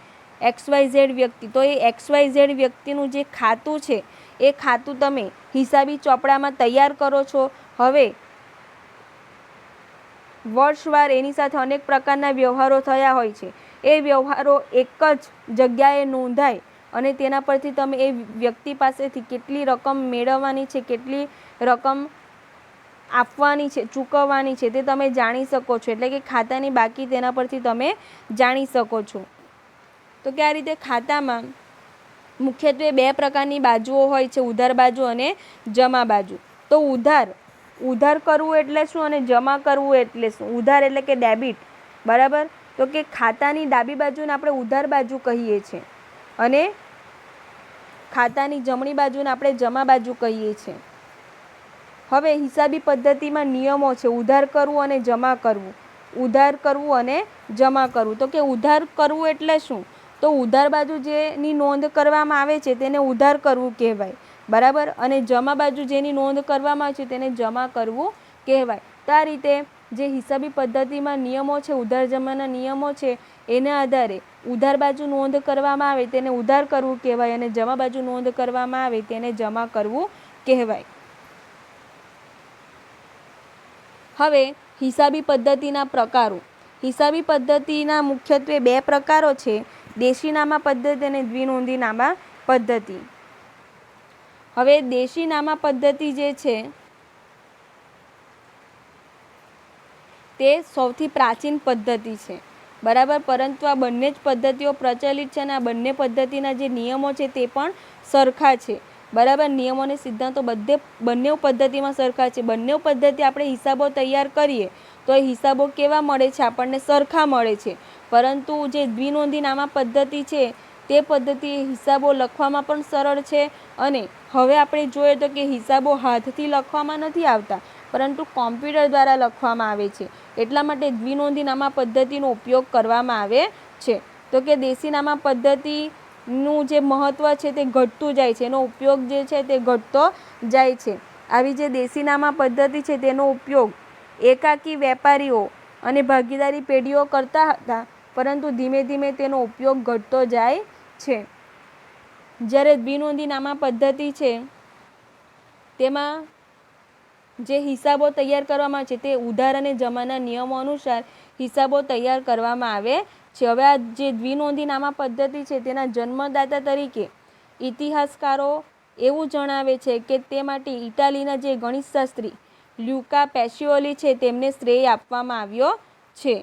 XYZ વ્યક્તિ, તો એ XYZ વ્યક્તિનું જે ખાતું છે એ ખાતું તમે હિસાબી ચોપડામાં તૈયાર કરો છો. હવે વર્ષવાર એની સાથે અનેક પ્રકારના વ્યવહારો થયા હોય છે. એ વ્યવહારો એક જ જગ્યાએ નોંધાય અને તેના પરથી તમે એ વ્યક્તિ પાસેથી કેટલી રકમ મેળવવાની છે, કેટલી રકમ આપવાની છે, ચૂકવવાની છે, તે તમે જાણી શકો છો. એટલે કે ખાતાની બાકી તેના પરથી તમે જાણી શકો છો. તો કે આ રીતે ખાતામાં મુખ્યત્વે 2 પ્રકારની બાજુઓ હોય છે, ઉધાર બાજુ અને જમા બાજુ. તો ઉધાર કરવું એટલે શું અને જમા કરવું એટલે શું? ઉધાર એટલે કે ડેબિટ. બરાબર. તો કે ખાતાની ડાબી બાજુને આપણે ઉધાર બાજુ કહીએ છીએ અને ખાતાની જમણી બાજુને આપણે જમા બાજુ કહીએ છીએ. હવે હિસાબી પદ્ધતિમાં નિયમો છે, ઉધાર કરવું અને જમા કરવું. ઉધાર કરવું અને જમા કરવું. તો કે ઉધાર કરવું એટલે શું? તો ઉધાર બાજુ જેની નોંધ કરવામાં આવે છે તેને ઉધાર કરવું કહેવાય. બરાબર. અને જમા બાજુ જેની નોંધ કરવામાં આવે છે તેને જમા કરવું કહેવાય. તો આ રીતે જે હિસાબી પદ્ધતિમાં નિયમો છે, ઉધાર જમાના નિયમો છે, એના આધારે ઉધાર બાજુ નોંધ કરવામાં આવે તેને ઉધાર કરવું કહેવાય અને જમા બાજુ નોંધ કરવામાં આવે તેને જમા કરવું કહેવાય. હવે હિસાબી પદ્ધતિના પ્રકારો. હિસાબી પદ્ધતિના મુખ્યત્વે 2 પ્રકારો છે, દેશીનામા પદ્ધતિ અને દ્વિનોંધીનામા પદ્ધતિ. હવે દેશીનામા પદ્ધતિ જે છે તે સૌથી પ્રાચીન પદ્ધતિ છે. બરાબર. પરંતુ આ બંને જ પદ્ધતિઓ પ્રચલિત છે અને આ બંને પદ્ધતિના જે નિયમો છે તે પણ સરખા છે. બરાબર. નિયમો અને સિદ્ધાંતો બંને પદ્ધતિમાં સરખા છે. બંને પદ્ધતિ આપણે હિસાબો તૈયાર કરીએ તો એ હિસાબો કેવા મળે છે? આપણને સરખા મળે છે. પરંતુ જે દ્વિનોંધીનામા પદ્ધતિ છે તે પદ્ધતિ હિસાબો લખવામાં પણ સરળ છે અને હવે આપણે જોઈએ તો કે હિસાબો હાથથી લખવામાં નથી આવતા પરંતુ કોમ્પ્યુટર દ્વારા લખવામાં આવે છે. એટલા માટે દ્વિનોંધીનામા પદ્ધતિનો ઉપયોગ કરવામાં આવે છે. તો કે દેશીનામા પદ્ધતિનું જે મહત્ત્વ છે તે ઘટતું જાય છે, એનો ઉપયોગ જે છે તે ઘટતો જાય છે. આવી જે દેશીનામા પદ્ધતિ છે તેનો ઉપયોગ એકાકી વેપારીઓ અને ભાગીદારી પેઢીઓ કરતા હતા, પરંતુ ધીમે ધીમે તેનો ઉપયોગ ઘટતો જાય છે. જ્યારે દ્વિનોંધીનામા પદ્ધતિ છે તેમાં જે હિસાબો તૈયાર કરવામાં આવે છે તે ઉધાર અને જમાના નિયમો અનુસાર હિસાબો તૈયાર કરવામાં આવે છે. હવે આ જે દ્વિનોંધીનામા પદ્ધતિ છે તેના જન્મદાતા તરીકે ઇતિહાસકારો એવું જણાવે છે કે તે માટે ઇટાલીના જે ગણિતશાસ્ત્રી લ્યુકા પેસિયોલી છે તેમને શ્રેય આપવામાં આવ્યો છે.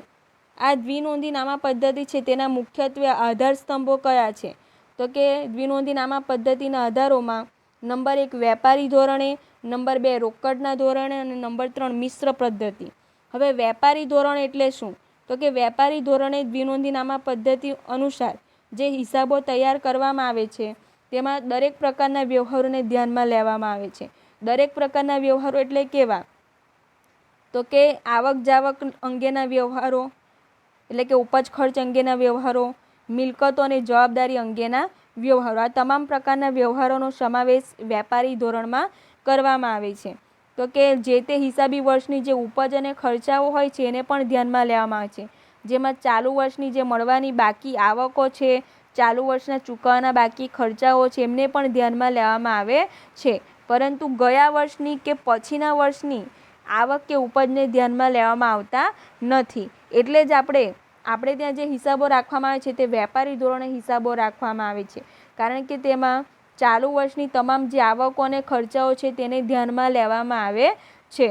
આ દ્વિનોંધીનામા પદ્ધતિ છે તેના મુખ્યત્વે આધાર સ્તંભો કયા છે? તો કે દ્વિનોંધીનામા પદ્ધતિના આધારોમાં નંબર 1 વેપારી ધોરણે, નંબર 2 રોકડના ધોરણે અને નંબર 3 મિશ્ર પદ્ધતિ. હવે વેપારી ધોરણ એટલે શું? તો કે વેપારી ધોરણે દ્વિનોંધીનામા પદ્ધતિ અનુસાર જે હિસાબો તૈયાર કરવામાં આવે છે તેમાં દરેક પ્રકારના વ્યવહારોને ધ્યાનમાં લેવામાં આવે છે. દરેક પ્રકારના વ્યવહારો એટલે કેવા? તો કે આવક જાવક અંગેના વ્યવહારો એટલે કે ઉપજ ખર્ચ અંગેના વ્યવહારો, મિલકતો અને જવાબદારી અંગેના વ્યવહારો. આ તમામ પ્રકારના વ્યવહારોનો સમાવેશ વેપારી ધોરણમાં કરવામાં આવે છે. તો કે જે તે હિસાબી વર્ષની જે ઉપજ અને ખર્ચાઓ હોય છે એને પણ ધ્યાનમાં લેવામાં આવે છે. જેમાં ચાલુ વર્ષની જે મળવાની બાકી આવકો છે, ચાલુ વર્ષના ચૂકવવાના બાકી ખર્ચાઓ છે એમને પણ ધ્યાનમાં લેવામાં આવે છે. પરંતુ ગયા વર્ષની કે પછીના વર્ષની આવક કે ઉપજને ધ્યાનમાં લેવામાં આવતા નથી. એટલે જ આપણે ત્યાં જે હિસાબો રાખવામાં આવે છે તે વેપારી ધોરણે હિસાબો રાખવામાં આવે છે, કારણ કે તેમાં ચાલુ વર્ષની તમામ જે આવકો અને ખર્ચાઓ છે તેને ધ્યાનમાં લેવામાં આવે છે.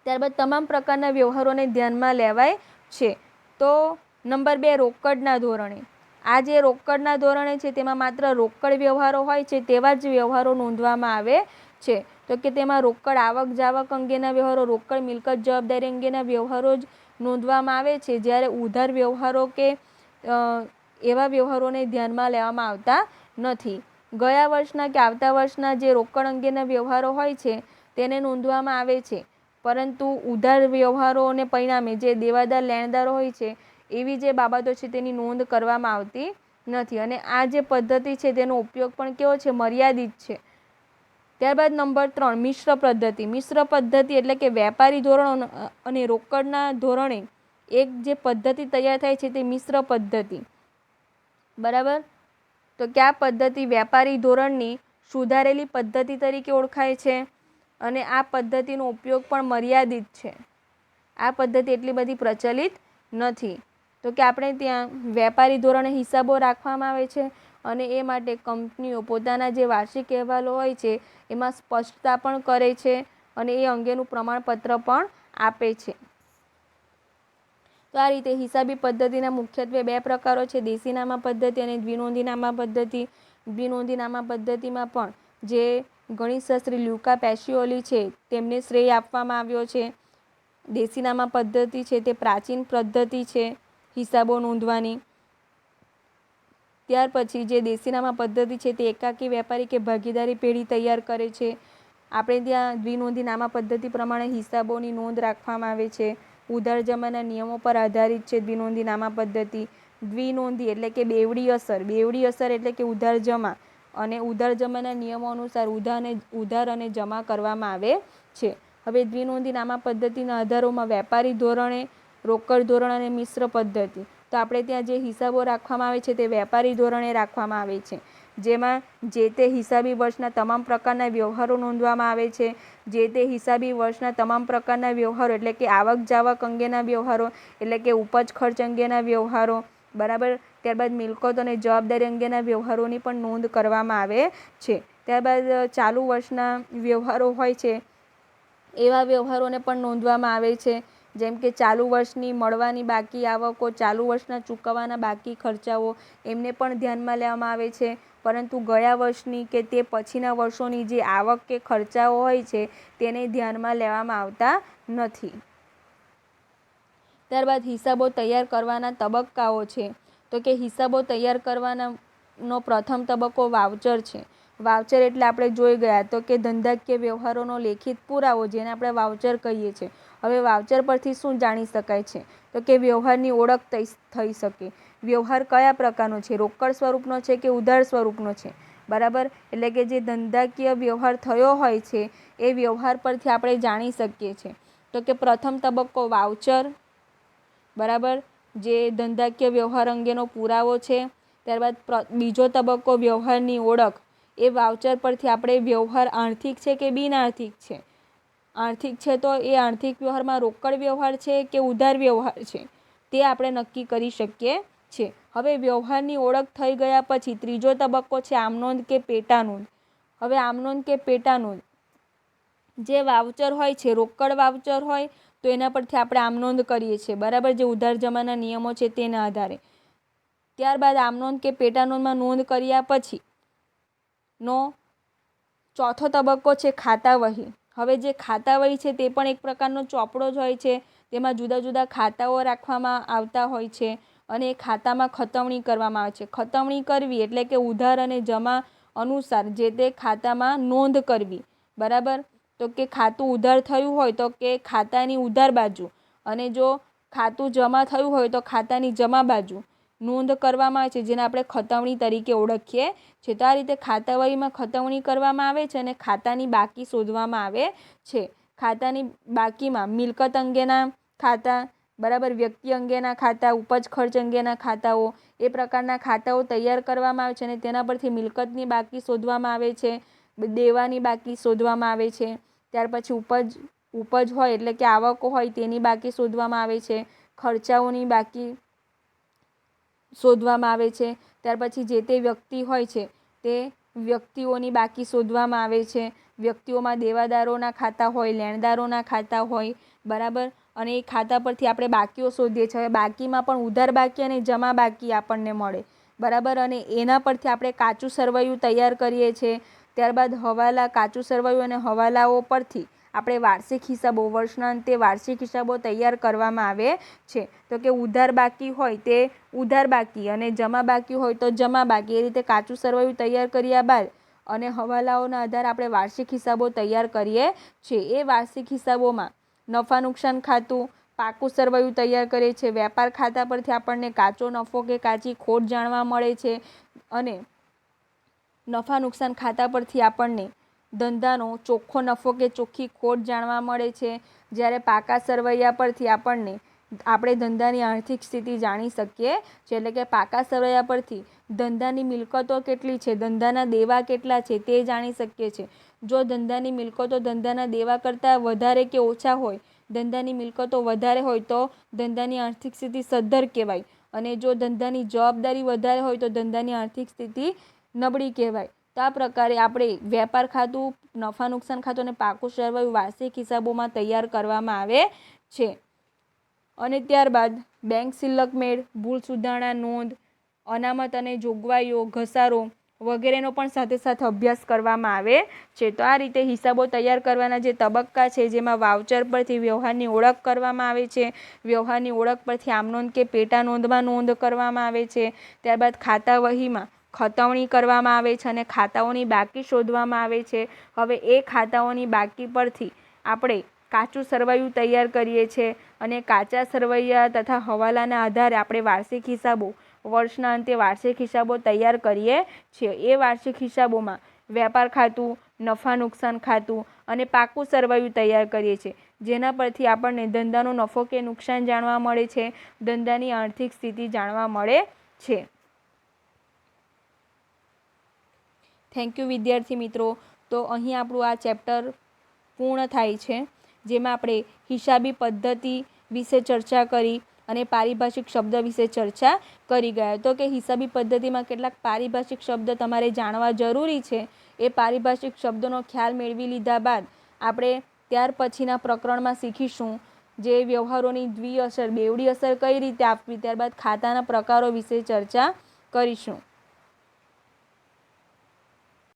ત્યારબાદ તમામ પ્રકારના વ્યવહારોને ધ્યાનમાં લેવાય છે. તો નંબર 2 રોકડના ધોરણે. આ જે રોકડના ધોરણે છે તેમાં માત્ર રોકડ વ્યવહારો હોય છે તેવા જ વ્યવહારો નોંધવામાં આવે છે. તો કે તેમાં રોકડ આવક જાવક અંગેના વ્યવહારો, રોકડ મિલકત જવાબદારી અંગેના વ્યવહારો જ નોંધવામાં આવે છે, જ્યારે ઉધાર વ્યવહારો કે એવા વ્યવહારોને ધ્યાનમાં લેવામાં આવતા નથી. ગયા વર્ષના કે આવતા વર્ષના જે રોકડ અંગેના વ્યવહારો હોય છે તેને નોંધવામાં આવે છે, પરંતુ ઉધાર વ્યવહારોને પરિણામે જે દેવાદાર લેણદારો હોય છે એવી જે બાબતો છે તેની નોંધ કરવામાં આવતી નથી. અને આ જે પદ્ધતિ છે તેનો ઉપયોગ પણ કેવો છે? મર્યાદિત છે. ત્યારબાદ નંબર 3 મિશ્ર પદ્ધતિ. મિશ્ર પદ્ધતિ એટલે કે વેપારી ધોરણ અને રોકડના ધોરણે એક જે પદ્ધતિ તૈયાર થાય છે તે મિશ્ર પદ્ધતિ. બરાબર. તો કે આ પદ્ધતિ વેપારી ધોરણની સુધારેલી પદ્ધતિ તરીકે ઓળખાય છે અને આ પદ્ધતિનો ઉપયોગ પણ મર્યાદિત છે. આ પદ્ધતિ એટલી બધી પ્રચલિત નથી. તો કે આપણે ત્યાં વેપારી ધોરણે હિસાબો રાખવામાં આવે છે અને એ માટે કંપનીઓ પોતાના જે વાર્ષિક અહેવાલો હોય છે એમાં સ્પષ્ટતા પણ કરે છે અને એ અંગેનું પ્રમાણપત્ર પણ આપે છે. તો આ રીતે હિસાબી પદ્ધતિના મુખ્યત્વે 2 પ્રકારો છે, દેશીનામા પદ્ધતિ અને દ્વિનોંધીનામા પદ્ધતિ. દ્વિનોંધીનામા પદ્ધતિમાં પણ જે ગણિતશાસ્ત્રી લ્યુકા પેસિયોલી છે તેમને શ્રેય આપવામાં આવ્યો છે. દેશીનામા પદ્ધતિ છે તે પ્રાચીન પદ્ધતિ છે હિસાબો નોંધવાની. ત્યાર પછી જે દેશીનામા પદ્ધતિ છે તે એકાકી વેપારી કે ભાગીદારી પેઢી તૈયાર કરે છે. આપણે ત્યાં દ્વિનોંધીનામા પદ્ધતિ પ્રમાણે હિસાબોની નોંધ રાખવામાં આવે છે. ઉધાર જમાના નિયમો પર આધારિત છે દ્વિનોંધીનામા પદ્ધતિ. દ્વિનોંધી એટલે કે બેવડી અસર. બેવડી અસર એટલે કે ઉધાર જમા અને ઉધાર જમાના નિયમો અનુસાર ઉધાર અને જમા કરવામાં આવે છે. હવે દ્વિનોંધીનામા પદ્ધતિના આધારોમાં વેપારી ધોરણે, રોકડ ધોરણ અને મિશ્ર પદ્ધતિ. તો આપણે ત્યાં જે હિસાબો રાખવામાં આવે છે તે વેપારી ધોરણે રાખવામાં આવે છે, જેમાં જે તે હિસાબી વર્ષના તમામ પ્રકારના વ્યવહારો નોંધવામાં આવે છે. જે તે હિસાબી વર્ષના તમામ પ્રકારના વ્યવહારો એટલે કે આવક જાવક અંગેના વ્યવહારો એટલે કે ઉપજ ખર્ચ અંગેના વ્યવહારો. બરાબર. ત્યારબાદ મિલકત અને જવાબદારી અંગેના વ્યવહારોની પણ નોંધ કરવામાં આવે છે. ત્યારબાદ ચાલુ વર્ષના વ્યવહારો હોય છે એવા વ્યવહારોને પણ નોંધવામાં આવે છે, જેમ કે ચાલુ વર્ષની મળવાની બાકી આવકો, ચાલુ વર્ષના ચૂકવવાના બાકી ખર્ચાઓ એમને પણ ધ્યાનમાં લેવામાં આવે છે. પરંતુ ગયા વર્ષની કે તે પછીના વર્ષોની જે આવક કે ખર્ચાઓ હોય છે તેને ધ્યાનમાં લેવામાં આવતા નથી. ત્યારબાદ હિસાબો તૈયાર કરવાના તબક્કાઓ છે. તો કે હિસાબો તૈયાર કરવાનો પ્રથમ તબક્કો વાઉચર છે. વાઉચર એટલે આપણે જોઈ ગયા તો કે ધંધાકીય વ્યવહારોનો લેખિત પુરાવો, જેને આપણે વાઉચર કહીએ છીએ. હવે વાઉચર પરથી શું જાણી શકાય છે? તો કે વ્યવહારની ઓળખ થઈ શકે. વ્યવહાર કયા પ્રકારનો છે? રોકડ સ્વરૂપનો છે કે ઉધાર સ્વરૂપનો છે? બરાબર. એટલે કે જે ધંધાકીય વ્યવહાર થયો હોય છે એ વ્યવહાર પરથી આપણે જાણી શકીએ છીએ. તો કે પ્રથમ તબક્કો વાઉચર. બરાબર. જે ધંધાકીય વ્યવહાર અંગેનો પુરાવો છે. ત્યારબાદ બીજો તબક્કો વ્યવહારની ઓળખ. એ વાઉચર પરથી આપણે વ્યવહાર આર્થિક છે કે બિનઆર્થિક છે. આર્થિક છે તો એ આર્થિક વ્યવહારમાં રોકડ વ્યવહાર છે કે ઉધાર વ્યવહાર છે તે આપણે નક્કી કરી શકીએ છીએ. હવે વ્યવહારની ઓળખ થઈ ગયા પછી ત્રીજો તબક્કો છે આમનોંધ કે પેટાનોંધ. હવે આમનોંધ કે પેટાનોંધ જે વાઉચર હોય છે, રોકડ વાઉચર હોય તો એના પરથી આપણે આમનોંધ કરીએ છીએ. બરાબર. જે ઉધાર જમાના નિયમો છે તેના આધારે. ત્યારબાદ આમનોંધ કે પેટાનોંધમાં નોંધ કર્યા પછી નો ચોથો તબક્કો છે ખાતા વહી. હવે જે ખાતા વહી છે તે પણ એક પ્રકારનો ચોપડો જ હોય છે. તેમાં જુદા જુદા ખાતાઓ રાખવામાં આવતા હોય છે અને એ ખાતામાં ખતવણી કરવામાં આવે છે. ખતવણી કરવી એટલે કે ઉધાર અને જમા અનુસાર જે તે ખાતામાં નોંધ કરવી. બરાબર. તો કે ખાતું ઉધાર થયું હોય તો કે ખાતાની ઉધાર બાજુ અને જો ખાતું જમા થયું હોય તો ખાતાની જમા બાજુ નોંધ કરવામાં આવે છે, જેને આપણે ખતવણી તરીકે ઓળખીએ છીએ. તો આ રીતે ખાતા વહીમાં ખતવણી કરવામાં આવે છે અને ખાતાની બાકી શોધવામાં આવે છે. ખાતાની બાકીમાં મિલકત અંગેના ખાતા, બરાબર, વ્યક્તિ અંગેના ખાતા, ઉપજ ખર્ચ અંગેના ખાતાઓ, એ પ્રકારના ખાતાઓ તૈયાર કરવામાં આવે છે અને તેના પરથી મિલકતની બાકી શોધવામાં આવે છે, દેવાની બાકી શોધવામાં આવે છે. ત્યાર પછી ઉપજ હોય એટલે કે આવકો હોય તેની બાકી શોધવામાં આવે છે, ખર્ચાઓની બાકી શોધવામાં આવે છે. ત્યાર પછી જે તે વ્યક્તિ હોય છે તે વ્યક્તિઓની બાકી શોધવામાં આવે છે. વ્યક્તિઓમાં દેવાદારોના ખાતા હોય, લેણદારોના ખાતા હોય. બરાબર. અને એ ખાતા પરથી આપણે બાકીઓ શોધીએ છીએ. હવે બાકીમાં પણ ઉધાર બાકી અને જમા બાકી આપણને મળે. બરાબર. અને એના પરથી આપણે કાચું સરવૈયું તૈયાર કરીએ છીએ. ત્યારબાદ હવાલા, કાચું સરવૈયું અને હવાલાઓ પરથી આપણે વાર્ષિક હિસાબો, વર્ષના અંતે વાર્ષિક હિસાબો તૈયાર કરવામાં આવે છે. તો કે ઉધાર બાકી હોય તે ઉધાર બાકી અને જમા બાકી હોય તો જમા બાકી. એ રીતે કાચું સરવૈયું તૈયાર કર્યા બાદ અને હવાલાઓના આધારે આપણે વાર્ષિક હિસાબો તૈયાર કરીએ છીએ. એ વાર્ષિક હિસાબોમાં નફા નુકસાન ખાતું, પાકું સરવૈયું તૈયાર કરીએ છીએ। વેપાર ખાતા પરથી આપણને કાચો નફો કે કાચી ખોટ જાણવા મળે છે અને નફા નુકસાન ખાતા પરથી આપણને ધંધાનો ચોખ્ખો નફો કે ચોખ્ખી ખોટ જાણવા મળે છે। જ્યારે પાકા સરવૈયા પરથી આપણે ધંધાની આર્થિક સ્થિતિ જાણી શકીએ છીએ। એટલે કે પાકા સરવૈયા પરથી ધંધાની મિલકતો કેટલી છે, ધંધાના દેવા કેટલા છે તે જાણી શકીએ છીએ। જો ધંધાની મિલકતો ધંધાના દેવા કરતાં વધારે કે ઓછા હોય, ધંધાની મિલકતો વધારે હોય તો ધંધાની આર્થિક સ્થિતિ સદ્ધર કહેવાય અને જો ધંધાની જવાબદારી વધારે હોય તો ધંધાની આર્થિક સ્થિતિ નબળી કહેવાય। તો આ પ્રકારે આપણે વેપાર ખાતું, નફા નુકસાન ખાતું અને પાકું સરવૈયું વાર્ષિક હિસાબોમાં તૈયાર કરવામાં આવે છે। અને ત્યારબાદ બેંક સિલક મેળ, ભૂલ સુધારણા નોંધ, અનામત અને જોગવાઈઓ, ઘસારો વગેરેનો પણ સાથે સાથે અભ્યાસ કરવામાં આવે છે। તો આ રીતે હિસાબો તૈયાર કરવાના જે તબક્કા છે, જેમાં વાઉચર પરથી વ્યવહારની ઓળખ કરવામાં આવે છે, વ્યવહારની ઓળખ પરથી આમ નોંધ કે પેટા નોંધમાં નોંધ કરવામાં આવે છે, ત્યારબાદ ખાતા વહીમાં ખતવણી કરવામાં આવે છે અને ખાતાઓની બાકી શોધવામાં આવે છે। હવે એ ખાતાઓની બાકી પરથી આપણે કાચું સરવૈયું તૈયાર કરીએ છીએ અને કાચા સરવૈયા તથા હવાલાના આધારે આપણે વાર્ષિક હિસાબો, વર્ષના અંતે વાર્ષિક હિસાબો તૈયાર કરીએ છીએ। એ વાર્ષિક હિસાબોમાં વેપાર ખાતું, નફા નુકસાન ખાતું અને પાકું સરવૈયું તૈયાર કરીએ છીએ, જેના પરથી આપણને ધંધાનો નફો કે નુકસાન જાણવા મળે છે, ધંધાની આર્થિક સ્થિતિ જાણવા મળે છે। થેન્ક યુ વિદ્યાર્થી મિત્રો। તો અહીં આપણું આ ચેપ્ટર પૂર્ણ થાય છે, જેમાં આપણે હિસાબી પદ્ધતિ વિશે ચર્ચા કરી અને પારિભાષિક શબ્દ વિશે ચર્ચા કરી ગયા। તો કે હિસાબી પદ્ધતિમાં કેટલાક પારિભાષિક શબ્દ તમારે જાણવા જરૂરી છે। એ પારિભાષિક શબ્દોનો ખ્યાલ મેળવી લીધા બાદ આપણે ત્યાર પછીના પ્રકરણમાં શીખીશું જે વ્યવહારોની દ્વિઅસર, બેવડી અસર કઈ રીતે આપવી, ત્યારબાદ ખાતાના પ્રકારો વિશે ચર્ચા કરીશું।